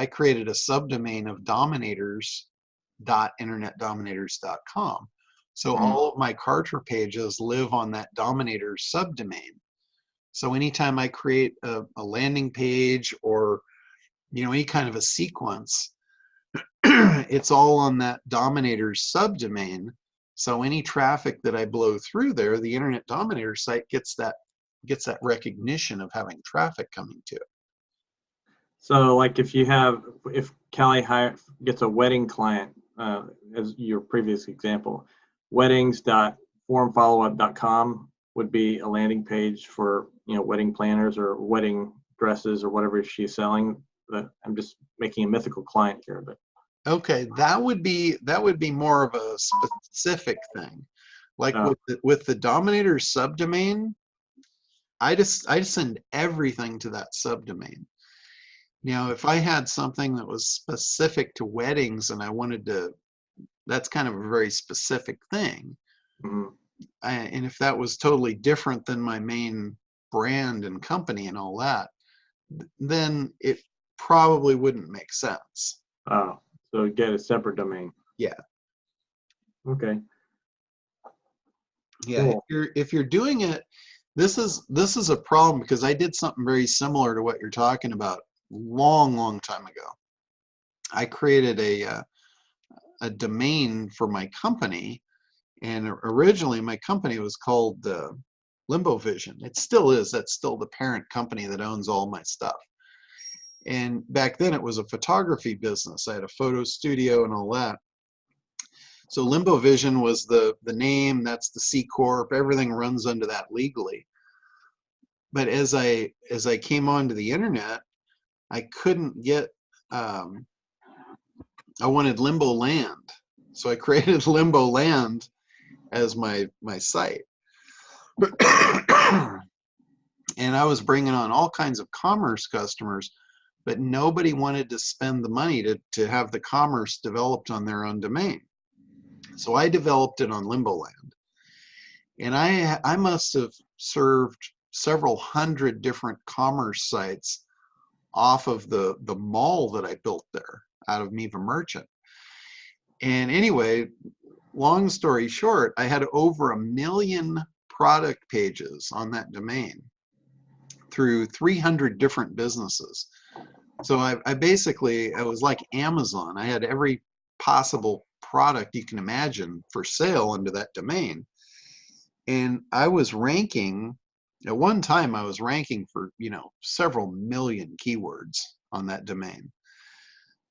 created a subdomain of dominators.internetdominators.com. So all of my Kartra pages live on that Dominators subdomain. So anytime I create a landing page or any kind of a sequence, it's all on that Dominators subdomain. So any traffic that I blow through there, the Internet Dominators site gets that recognition of having traffic coming to it. So like if Callie gets a wedding client, as your previous example, weddings.formfollowup.com would be a landing page for wedding planners or wedding dresses or whatever she's selling. I'm just making a mythical client here, but okay, that would be more of a specific thing. Like with the Dominator subdomain, I send everything to that subdomain. If I had something that was specific to weddings and I wanted to, that's kind of a very specific thing. Mhm. And if that was totally different than my main brand and company and all that, then it probably wouldn't make sense. Oh, so get a separate domain. Yeah. Okay. Yeah. Cool. If you're doing it, this is a problem because I did something very similar to what you're talking about long time ago. I created a domain for my company, and originally my company was called Limbo Vision. It still is. That's still the parent company that owns all my stuff. And back then it was a photography business. I had a photo studio and all that. So Limbo Vision was the name. That's the C Corp. Everything runs under that legally. but as I came onto the internet, I couldn't get, I wanted Limbo Land. So I created Limbo Land as my site. And I was bringing on all kinds of commerce customers, but nobody wanted to spend the money to have the commerce developed on their own domain. So I developed it on Limbo Land. And I must have served several hundred different commerce sites off of the mall that I built there out of Miva Merchant. And anyway, long story short, I had over 1 million product pages on that domain through 300 different businesses. So I was like Amazon. I had every possible product you can imagine for sale under that domain. And I was ranking, at one time I was ranking for, several million keywords on that domain.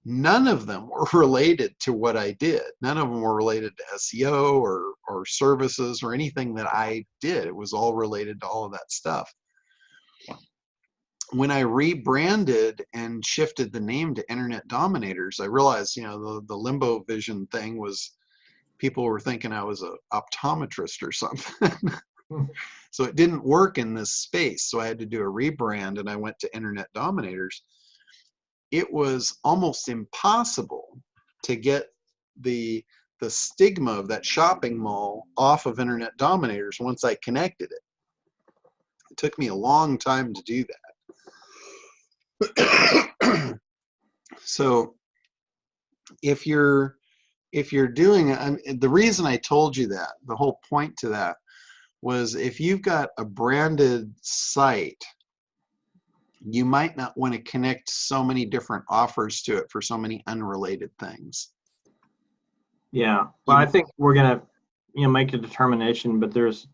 None of them were related to what I did. None of them were related to SEO or services or anything that I did. It was all related to all of that stuff. When I rebranded and shifted the name to Internet Dominators, I realized, the Limbo Vision thing was, people were thinking I was an optometrist or something. So it didn't work in this space. So I had to do a rebrand, and I went to Internet Dominators. It was almost impossible to get the stigma of that shopping mall off of Internet Dominators once I connected it. It took me a long time to do that. So if you're doing, the reason I told you that, the whole point to that was, if you've got a branded site, you might not want to connect so many different offers to it for so many unrelated things. Yeah, well, I think we're gonna, make a determination, but there's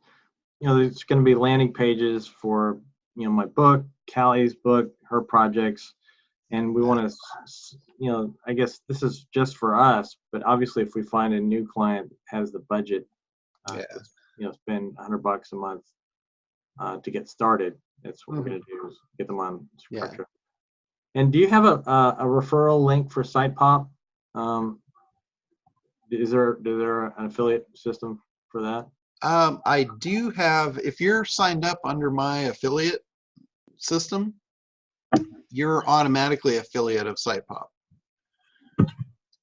going to be landing pages for, my book, Callie's book, her projects, and we want to, I guess this is just for us, but obviously if we find a new client has the budget, spend $100 a month to get started, that's what we're going to do, is get them on Spectra. And do you have a referral link for SitePop? Is there an affiliate system for that? I do have, if you're signed up under my affiliate system, you're automatically affiliate of SitePop.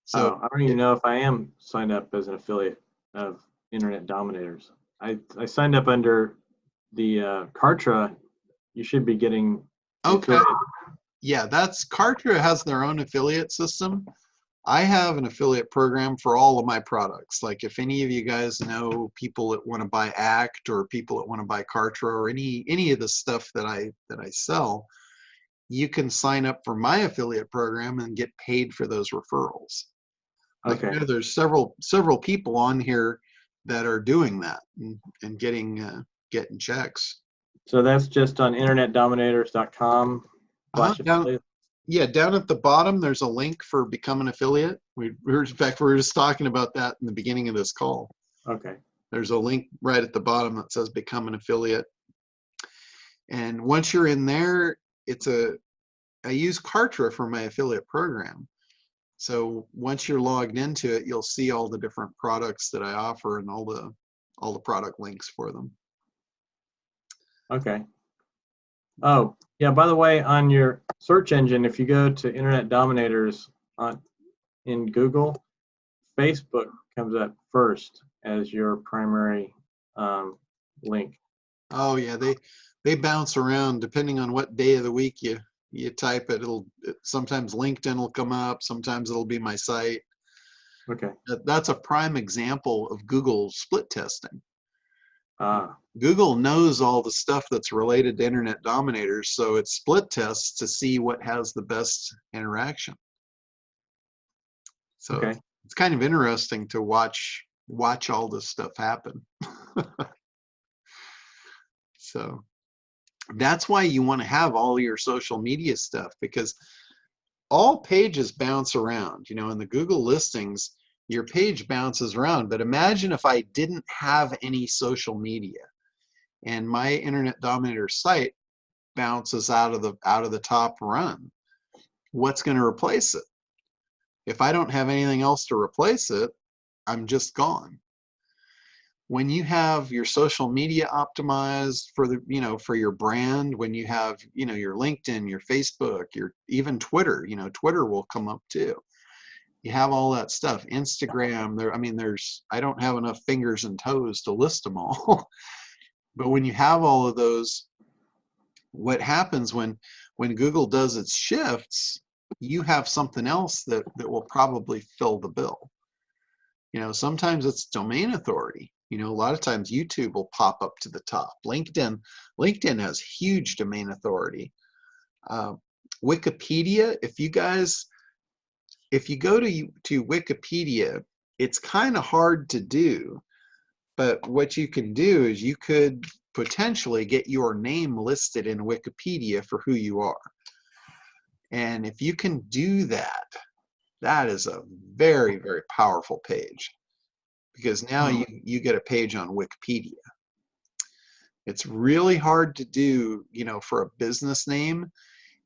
So I don't even know if I am signed up as an affiliate of Internet Dominators. I signed up under the Kartra. You should be getting okay. Yeah, Kartra has their own affiliate system. I have an affiliate program for all of my products. Like, if any of you guys know people that want to buy ACT, or people that want to buy Kartra, or any of the stuff that I sell, you can sign up for my affiliate program and get paid for those referrals. Like, okay. There's several people on here that are doing that and getting checks. So that's just on internetdominators.com. Down at the bottom, there's a link for become an affiliate. In fact, we were just talking about that in the beginning of this call. Okay. There's a link right at the bottom that says become an affiliate. And once you're in there, I use Kartra for my affiliate program. So once you're logged into it, you'll see all the different products that I offer and all the product links for them. Okay. Oh, yeah, by the way, on your search engine, if you go to Internet Dominators in Google, Facebook comes up first as your primary link. Oh yeah, they bounce around depending on what day of the week you type it. Sometimes LinkedIn will come up, sometimes it'll be my site. Okay. That's a prime example of Google split testing. Ah. Google knows all the stuff that's related to Internet Dominators, so it split tests to see what has the best interaction. So okay. It's kind of interesting to watch all this stuff happen. So that's why you want to have all your social media stuff, because all pages bounce around. In the Google listings, your page bounces around. But imagine if I didn't have any social media and my Internet Dominator site bounces out of the top run. What's going to replace it? If I don't have anything else to replace it, I'm just gone. When you have your social media optimized for the, for your brand, when you have, your LinkedIn, your Facebook, your even Twitter, Twitter will come up too. You have all that stuff. Instagram, I don't have enough fingers and toes to list them all. But when you have all of those, what happens when Google does its shifts, you have something else that will probably fill the bill. Sometimes it's domain authority. A lot of times YouTube will pop up to the top. LinkedIn has huge domain authority. Wikipedia, if you go to Wikipedia, it's kind of hard to do, but what you can do is you could potentially get your name listed in Wikipedia for who you are. And if you can do that, that is a very, very powerful page, because now you get a page on Wikipedia. It's really hard to do, for a business name.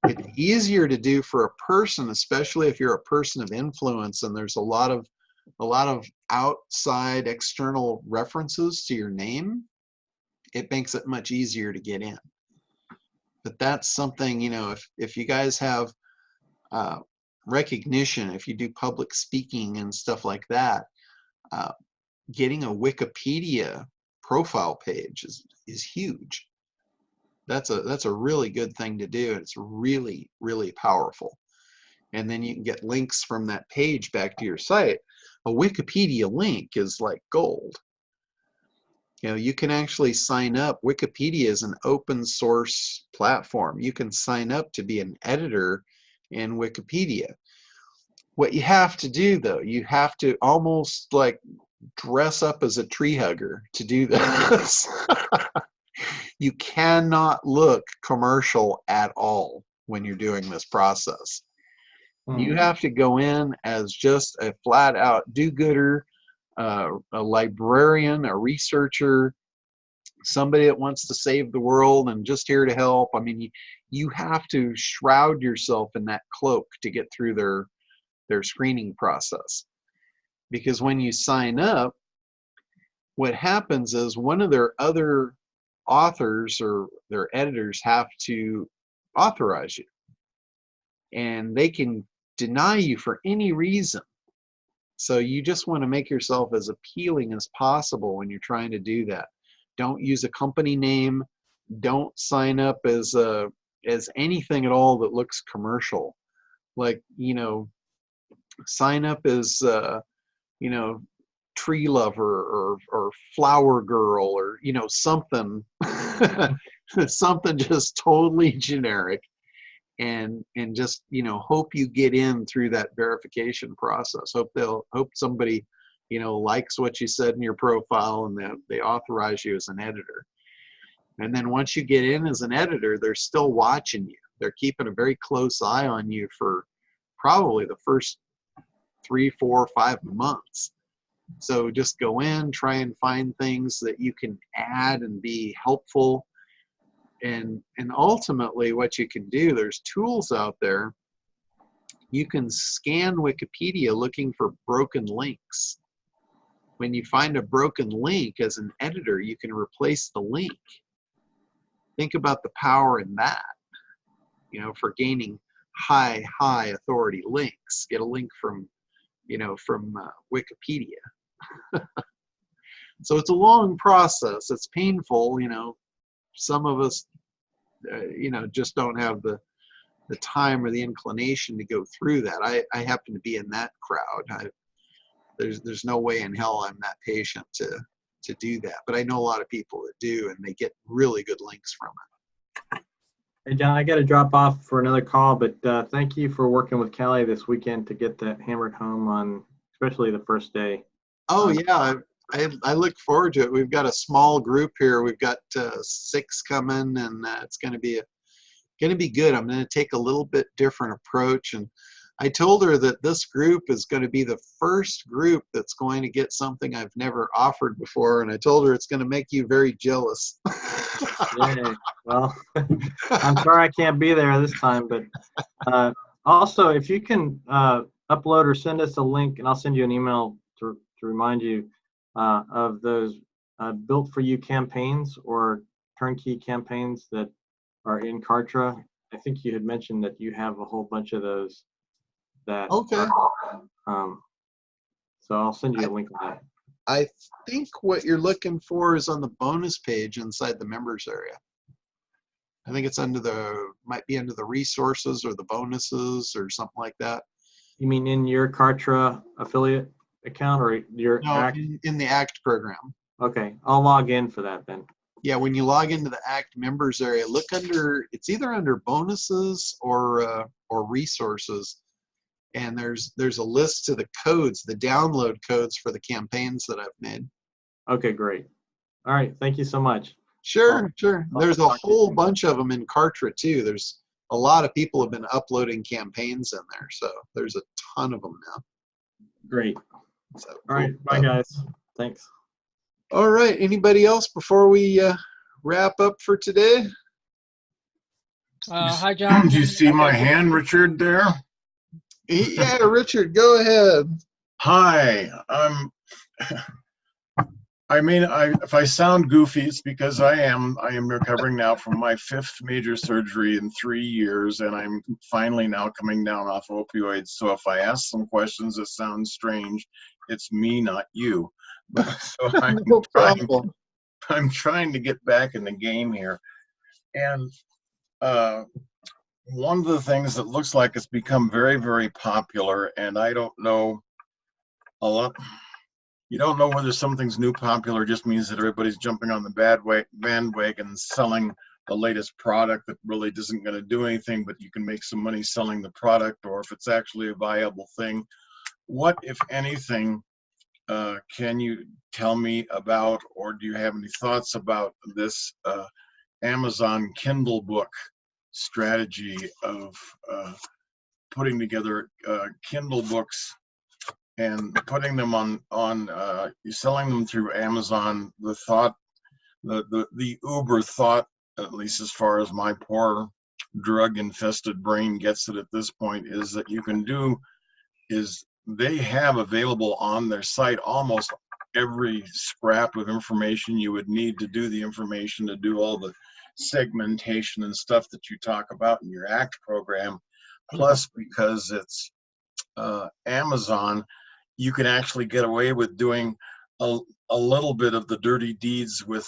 It's easier to do for a person, especially if you're a person of influence and there's a lot of outside external references to your name. It makes it much easier to get in. But that's something, if you guys have recognition, if you do public speaking and stuff like that, getting a Wikipedia profile page is huge. That's a really good thing to do. It's really, really powerful. And then you can get links from that page back to your site. A Wikipedia link is like gold. You can actually sign up. Wikipedia is an open source platform. You can sign up to be an editor in Wikipedia. What you have to do, though, you have to almost like dress up as a tree hugger to do this. You cannot look commercial at all when you're doing this process. You have to go in as just a flat out do-gooder, a librarian, a researcher, somebody that wants to save the world and just here to help. You have to shroud yourself in that cloak to get through their screening process. Because when you sign up, what happens is one of their other authors or their editors have to authorize you. And they can deny you for any reason. So you just want to make yourself as appealing as possible when you're trying to do that. Don't use a company name. Don't sign up as anything at all that looks commercial. Like, sign up as tree lover or flower girl or something something just totally generic, and just hope you get in through that verification process. Hope somebody likes what you said in your profile and they authorize you as an editor. And then once you get in as an editor, they're still watching you. They're keeping a very close eye on you for probably the first 3, 4, 5 months. So just go in, try and find things that you can add and be helpful. And ultimately what you can do, there's tools out there. You can scan Wikipedia looking for broken links. When you find a broken link as an editor, you can replace the link. Think about the power in that, for gaining high authority links. Get a link from Wikipedia. So it's a long process. It's painful. Some of us, just don't have the time or the inclination to go through that. I happen to be in that crowd. There's no way in hell I'm that patient to do that. But I know a lot of people that do, and they get really good links from it. Hey, John, I got to drop off for another call, but thank you for working with Callie this weekend to get that hammered home on, especially the first day. Oh, yeah. I look forward to it. We've got a small group here. We've got 6 coming, and it's going to be good. I'm going to take a little bit different approach, and I told her that this group is going to be the first group that's going to get something I've never offered before, and I told her it's going to make you very jealous. Yay. Well, I'm sorry I can't be there this time, but also if you can upload or send us a link, and I'll send you an email to remind you of those built for you campaigns or turnkey campaigns that are in Kartra. I think you had mentioned that you have a whole bunch of those. That Okay. So I'll send you a link to that. I think what you're looking for is on the bonus page inside the members area. I think it's might be under the resources or the bonuses or something like that. You mean in your Kartra affiliate account or your ACT? In the ACT program. Okay, I'll log in for that then. Yeah, when you log into the ACT members area, look under, it's either under bonuses or resources. And there's a list to the codes, the download codes for the campaigns that I've made. Okay, great. All right, thank you so much. Sure. There's a whole soon. bunch of them in Kartra too. There's a lot of people have been uploading campaigns in there, so there's a ton of them now. Great. So, all right, cool. bye guys. Thanks. All right, anybody else before we wrap up for today? Hi, John. Do you see my hand, Richard, there? Yeah, Richard, go ahead. Hi. If I sound goofy, it's because I am recovering now from my 5th major surgery in 3 years, and I'm finally now coming down off opioids. So if I ask some questions that sound strange, it's me, not you. So No problem. I'm trying to get back in the game here. And one of the things that looks like it's become very, very popular, and I don't know a lot. You don't know whether something's new popular just means that everybody's jumping on the bandwagon and selling the latest product that really isn't going to do anything, but you can make some money selling the product, or if it's actually a viable thing. What, if anything, can you tell me about, or do you have any thoughts about this Amazon Kindle book strategy of putting together Kindle books and putting them on selling them through Amazon? The Uber thought, at least as far as my poor drug infested brain gets it at this point, is that they have available on their site almost every scrap of information you would need to do the information, to do all the segmentation and stuff that you talk about in your ACT program. Plus, because it's Amazon, you can actually get away with doing a little bit of the dirty deeds with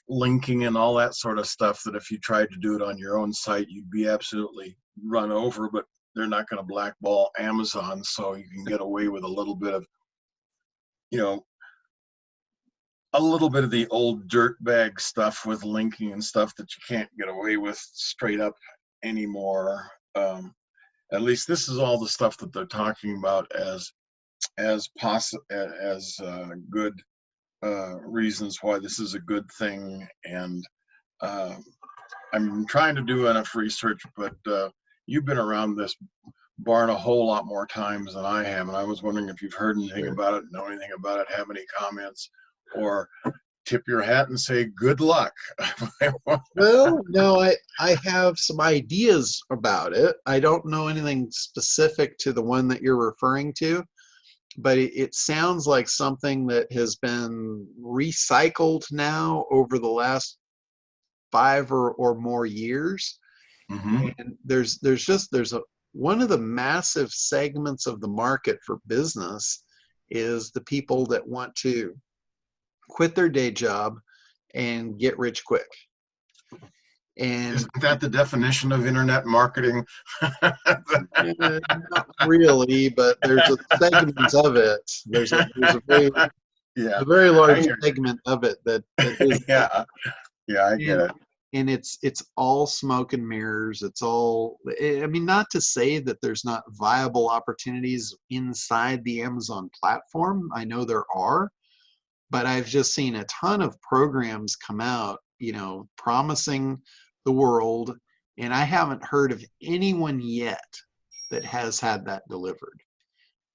linking and all that sort of stuff that if you tried to do it on your own site, you'd be absolutely run over. But they're not going to blackball Amazon, so you can get away with a little bit of, a little bit of the old dirtbag stuff with linking and stuff that you can't get away with straight up anymore. At least this is all the stuff that they're talking about as good reasons why this is a good thing. And I'm trying to do enough research, but you've been around this barn a whole lot more times than I have, and I was wondering if you've heard anything about it, know anything about it, have any comments, or tip your hat and say good luck. Well, no, I have some ideas about it. I don't know anything specific to the one that you're referring to, but it sounds like something that has been recycled now over the last 5 or more years. Mm-hmm. And there's one of the massive segments of the market for business is the people that want to quit their day job and get rich quick. And isn't that the definition of internet marketing? not really, but there's a segment of it. There's a very large segment of it that is I get it. And it's all smoke and mirrors. It's all, I mean, not to say that there's not viable opportunities inside the Amazon platform. I know there are, but I've just seen a ton of programs come out, promising the world, and I haven't heard of anyone yet that has had that delivered.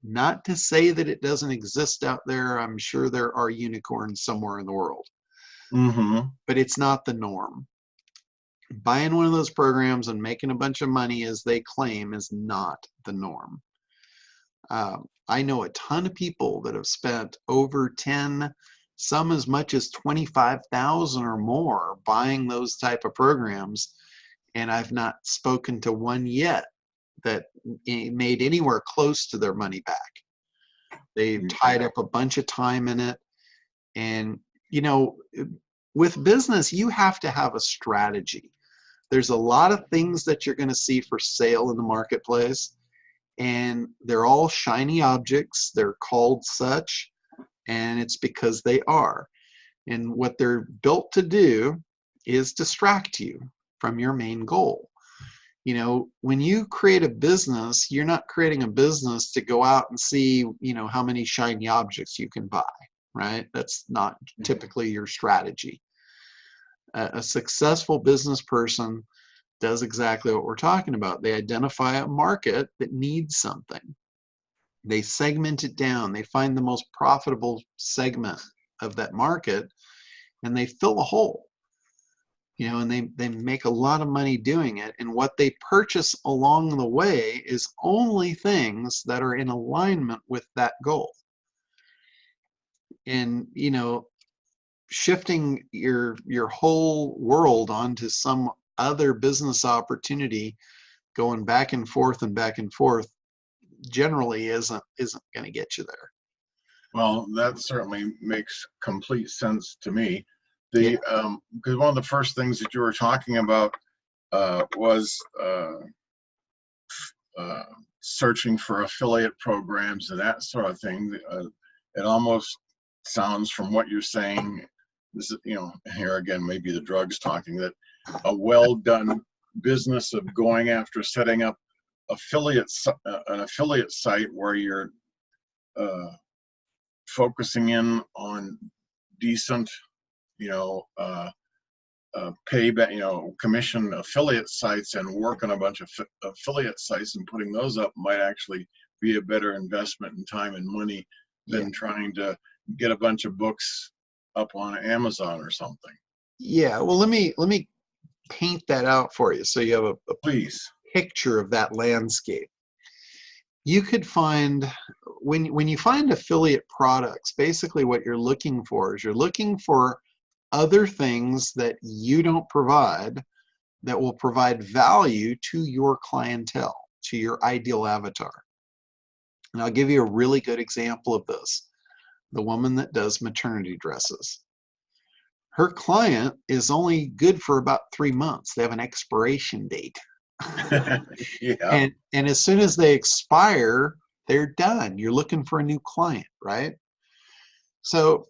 Not to say that it doesn't exist out there. I'm sure there are unicorns somewhere in the world, but it's not the norm. Buying one of those programs and making a bunch of money, as they claim, is not the norm. I know a ton of people that have spent over 10, some as much as 25,000 or more buying those type of programs, and I've not spoken to one yet that made anywhere close to their money back. They tied up a bunch of time in it. And, you know, with business, you have to have a strategy. There's a lot of things that you're going to see for sale in the marketplace, and they're all shiny objects. They're called such, and it's because they are. And what they're built to do is distract you from your main goal. You know, when you create a business, you're not creating a business to go out and see, you know, how many shiny objects you can buy, right? That's not typically your strategy. A successful business person does exactly what we're talking about. They identify a market that needs something. They segment it down. They find the most profitable segment of that market, and they fill a hole. You know, and they make a lot of money doing it. And what they purchase along the way is only things that are in alignment with that goal. And, you know, shifting your whole world onto some other business opportunity, going back and forth, generally isn't going to get you there. Well, that certainly makes complete sense to me. Because one of the first things that you were talking about was searching for affiliate programs and that sort of thing. It almost sounds, from what you're saying, this is, you know, here again, maybe the drugs talking, that a well done business of going after setting up an affiliate site where you're focusing in on decent, you know, payback, you know, commission affiliate sites and work on a bunch of affiliate sites and putting those up might actually be a better investment in time and money than trying to get a bunch of books up on Amazon or something. Yeah, well, let me paint that out for you so you have a Please. picture of that landscape. You could find, when you find affiliate products, basically what you're looking for is you're looking for other things that you don't provide that will provide value to your clientele, to your ideal avatar. And I'll give you a really good example of this. The woman that does maternity dresses. Her client is only good for about 3 months. They have an expiration date. Yeah. And as soon as they expire, they're done. You're looking for a new client, right? So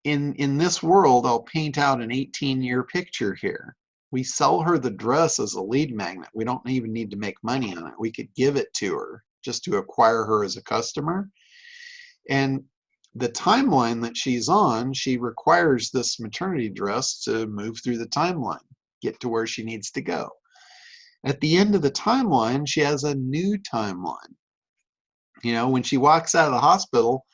in this world, I'll paint out an 18-year picture here. We sell her the dress as a lead magnet. We don't even need to make money on it. We could give it to her just to acquire her as a customer. And the timeline that she's on, she requires this maternity dress to move through the timeline, get to where she needs to go. At the end of the timeline, she has a new timeline. You know, when she walks out of the hospital,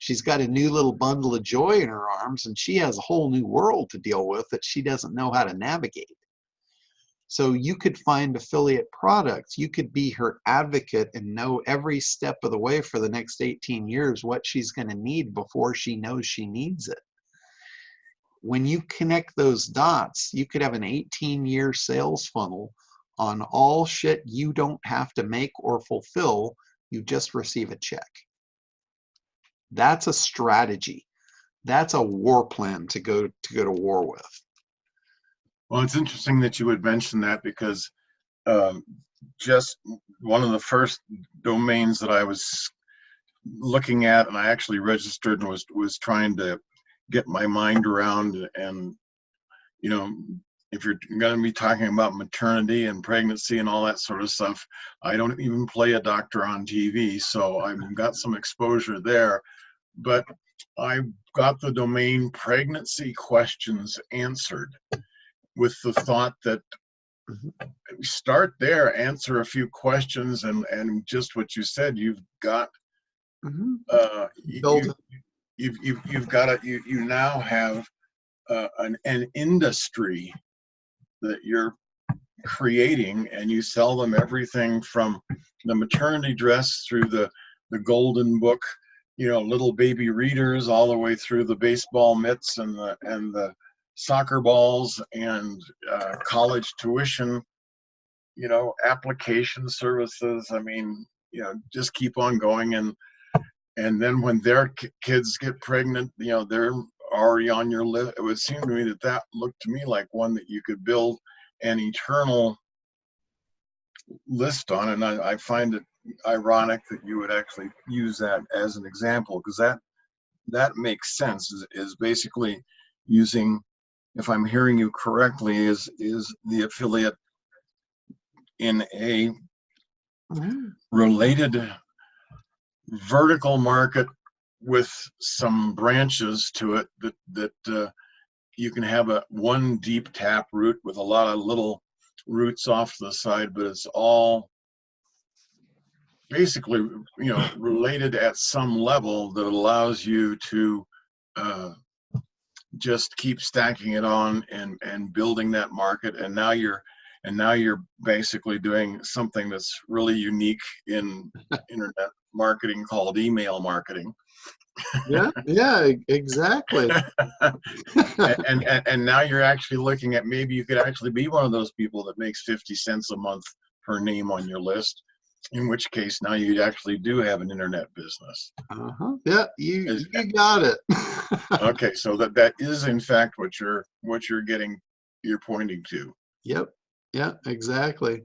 she's got a new little bundle of joy in her arms, and she has a whole new world to deal with that she doesn't know how to navigate. So you could find affiliate products. You could be her advocate and know every step of the way for the next 18 years what she's going to need before she knows she needs it. When you connect those dots, you could have an 18-year sales funnel on all shit you don't have to make or fulfill. You just receive a check. That's a strategy. That's a war plan to go to war with. Well, it's interesting that you would mention that, because just one of the first domains that I was looking at, and I actually registered and was trying to get my mind around, and you know, if you're going to be talking about maternity and pregnancy and all that sort of stuff, I don't even play a doctor on TV, so I've got some exposure there. But I got the domain Pregnancy Questions Answered, with the thought that start there, answer a few questions, and just what you said, you've got Build. you've got a, you now have an industry that you're creating, and you sell them everything from the maternity dress through the golden book, little baby readers, all the way through the baseball mitts and the soccer balls and college tuition, application services. I mean, just keep on going. And then when their kids get pregnant, they're already on your list. It would seem to me that looked to me like one that you could build an eternal list on. And I find it ironic that you would actually use that as an example, because that makes sense, is basically using, if I'm hearing you correctly, is the affiliate in a related vertical market with some branches to it that you can have one deep tap route with a lot of little roots off to the side, but it's all basically related at some level that allows you to just keep stacking it on and building that market. And now you're basically doing something that's really unique in internet marketing called email marketing. Yeah, exactly. and now you're actually looking at, maybe you could actually be one of those people that makes 50 cents a month per name on your list, in which case now you actually do have an internet business. Yeah, you got it. Okay, so that is in fact what you're pointing to. Yep. Yeah, exactly.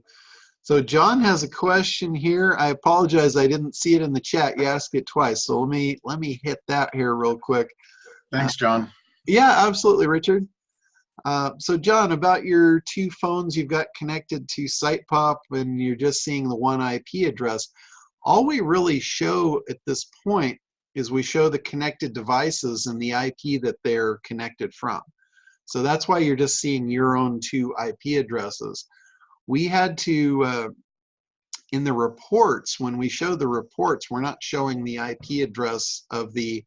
So John has a question here. I apologize, I didn't see it in the chat. You asked it twice, so let me hit that here real quick. Thanks, John. Yeah, absolutely, Richard. So John, about your two phones you've got connected to SitePop, and you're just seeing the one IP address. All we really show at this point is we show the connected devices and the IP that they're connected from. So that's why you're just seeing your own two IP addresses. We had to, in the reports, when we show the reports, we're not showing the IP address of the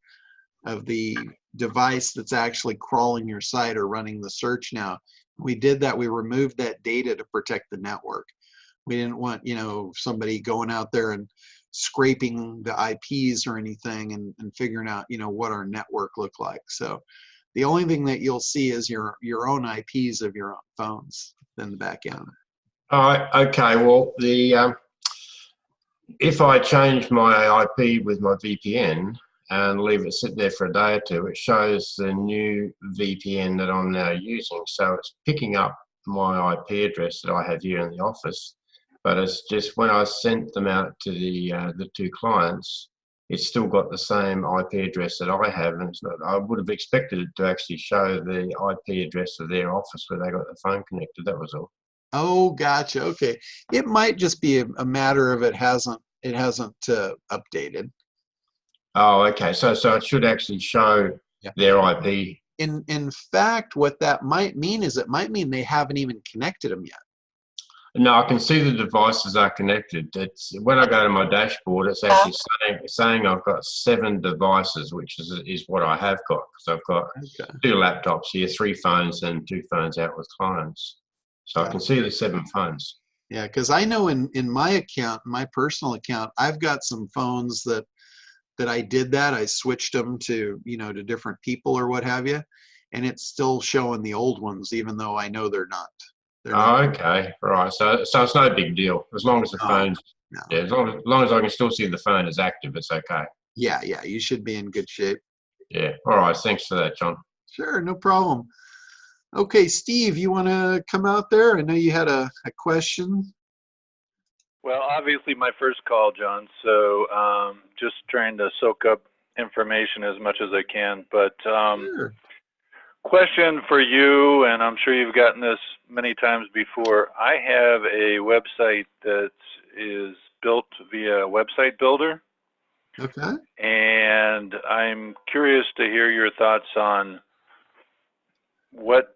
device that's actually crawling your site or running the search now. We did that. We removed that data to protect the network. We didn't want, somebody going out there and scraping the IPs or anything and figuring out, what our network looked like. So the only thing that you'll see is your own IPs of your own phones in the back end. Okay. Well, if I change my IP with my VPN and leave it sit there for a day or two, it shows the new VPN that I'm now using. So it's picking up my IP address that I have here in the office, but it's just when I sent them out to the two clients, it's still got the same IP address that I have, and I would have expected it to actually show the IP address of their office where they got the phone connected. That was all. Oh, gotcha. Okay, it might just be a matter of it hasn't updated. Oh, okay. So it should actually show their IP. In fact, what that might mean is it might mean they haven't even connected them yet. No, I can see the devices are connected. It's when I go to my dashboard, it's actually saying I've got 7 devices, which is what I have got, because I've got 2 laptops here, 3 phones, and 2 phones out with clients. So I can see the 7 phones. Yeah, because I know in my account, my personal account, I've got some phones that I did that. I switched them to to different people or what have you, and it's still showing the old ones, even though I know they're not. Okay, right. So it's no big deal as long as the phone's as long as I can still see the phone is active. It's okay. Yeah, you should be in good shape. Yeah. All right. Thanks for that, John. Sure, no problem. Okay, Steve, you want to come out there? I know you had a question. Well, obviously my first call, John, so just trying to soak up information as much as I can. But Sure. Question for you, and I'm sure you've gotten this many times before. I have a website that is built via website builder. Okay. And I'm curious to hear your thoughts on what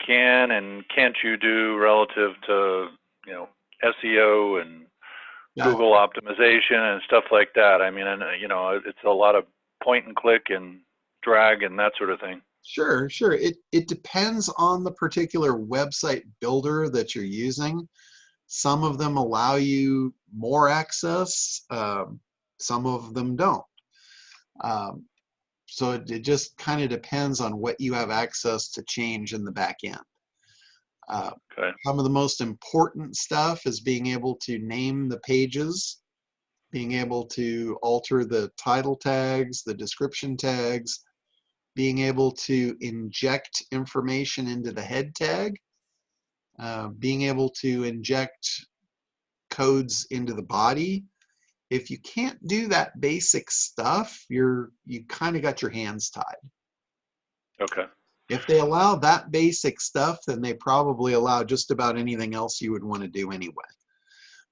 can and can't you do relative to, you know, SEO and Google optimization and stuff like that? I mean, and you know, it's a lot of point and click and drag and that sort of thing. Sure, sure. It depends on the particular website builder that you're using. Some of them allow you more access. Some of them don't. So it just kind of depends on what you have access to change in the back end. Okay. Some of the most important stuff is being able to name the pages, being able to alter the title tags, the description tags, being able to inject information into the head tag, being able to inject codes into the body. If you can't do that basic stuff, you kind of got your hands tied. Okay. If they allow that basic stuff, then they probably allow just about anything else you would want to do anyway.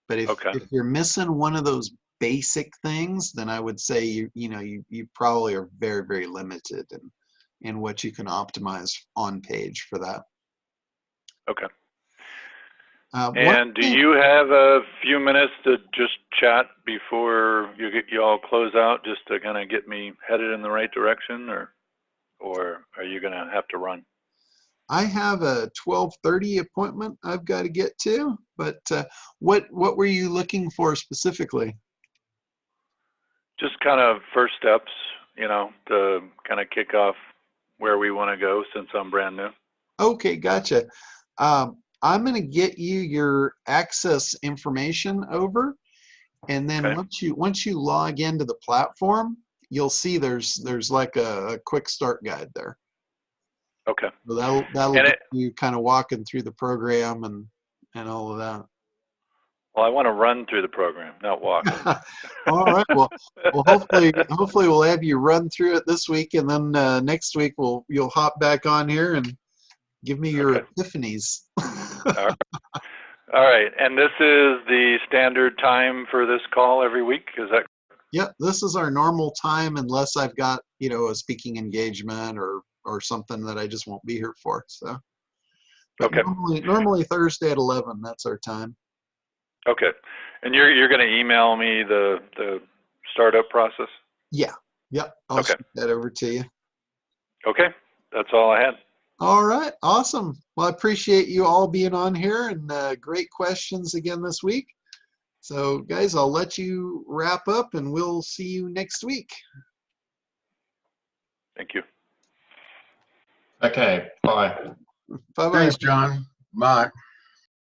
But if you're missing one of those basic things, then I would say you probably are very, very limited in what you can optimize on page for that. Okay. And do you have a few minutes to just chat before you all close out, just to kind of get me headed in the right direction, or are you going to have to run? I have a 12:30 appointment I've got to get to, but what were you looking for specifically? Just kind of first steps, you know, to kind of kick off where we want to go since I'm brand new. Okay, gotcha. I'm going to get you your access information over, and then once you log into the platform, you'll see there's like a quick start guide there. Okay. So that'll get you kind of walking through the program and all of that. Well, I want to run through the program, not walk. All right. Well, hopefully we'll have you run through it this week, and then next week you'll hop back on here and give me your epiphanies. All right. And this is the standard time for this call every week, is that? Yep. This is our normal time, unless I've got a speaking engagement or something that I just won't be here for. So. But normally Thursday at 11. That's our time. Okay. And you're going to email me the startup process? Yeah. Yep. I'll shoot that over to you. Okay. That's all I had. All right. Awesome. Well, I appreciate you all being on here, and great questions again this week. So, guys, I'll let you wrap up, and we'll see you next week. Thank you. Okay. Bye. Bye-bye. Thanks, John. Bye.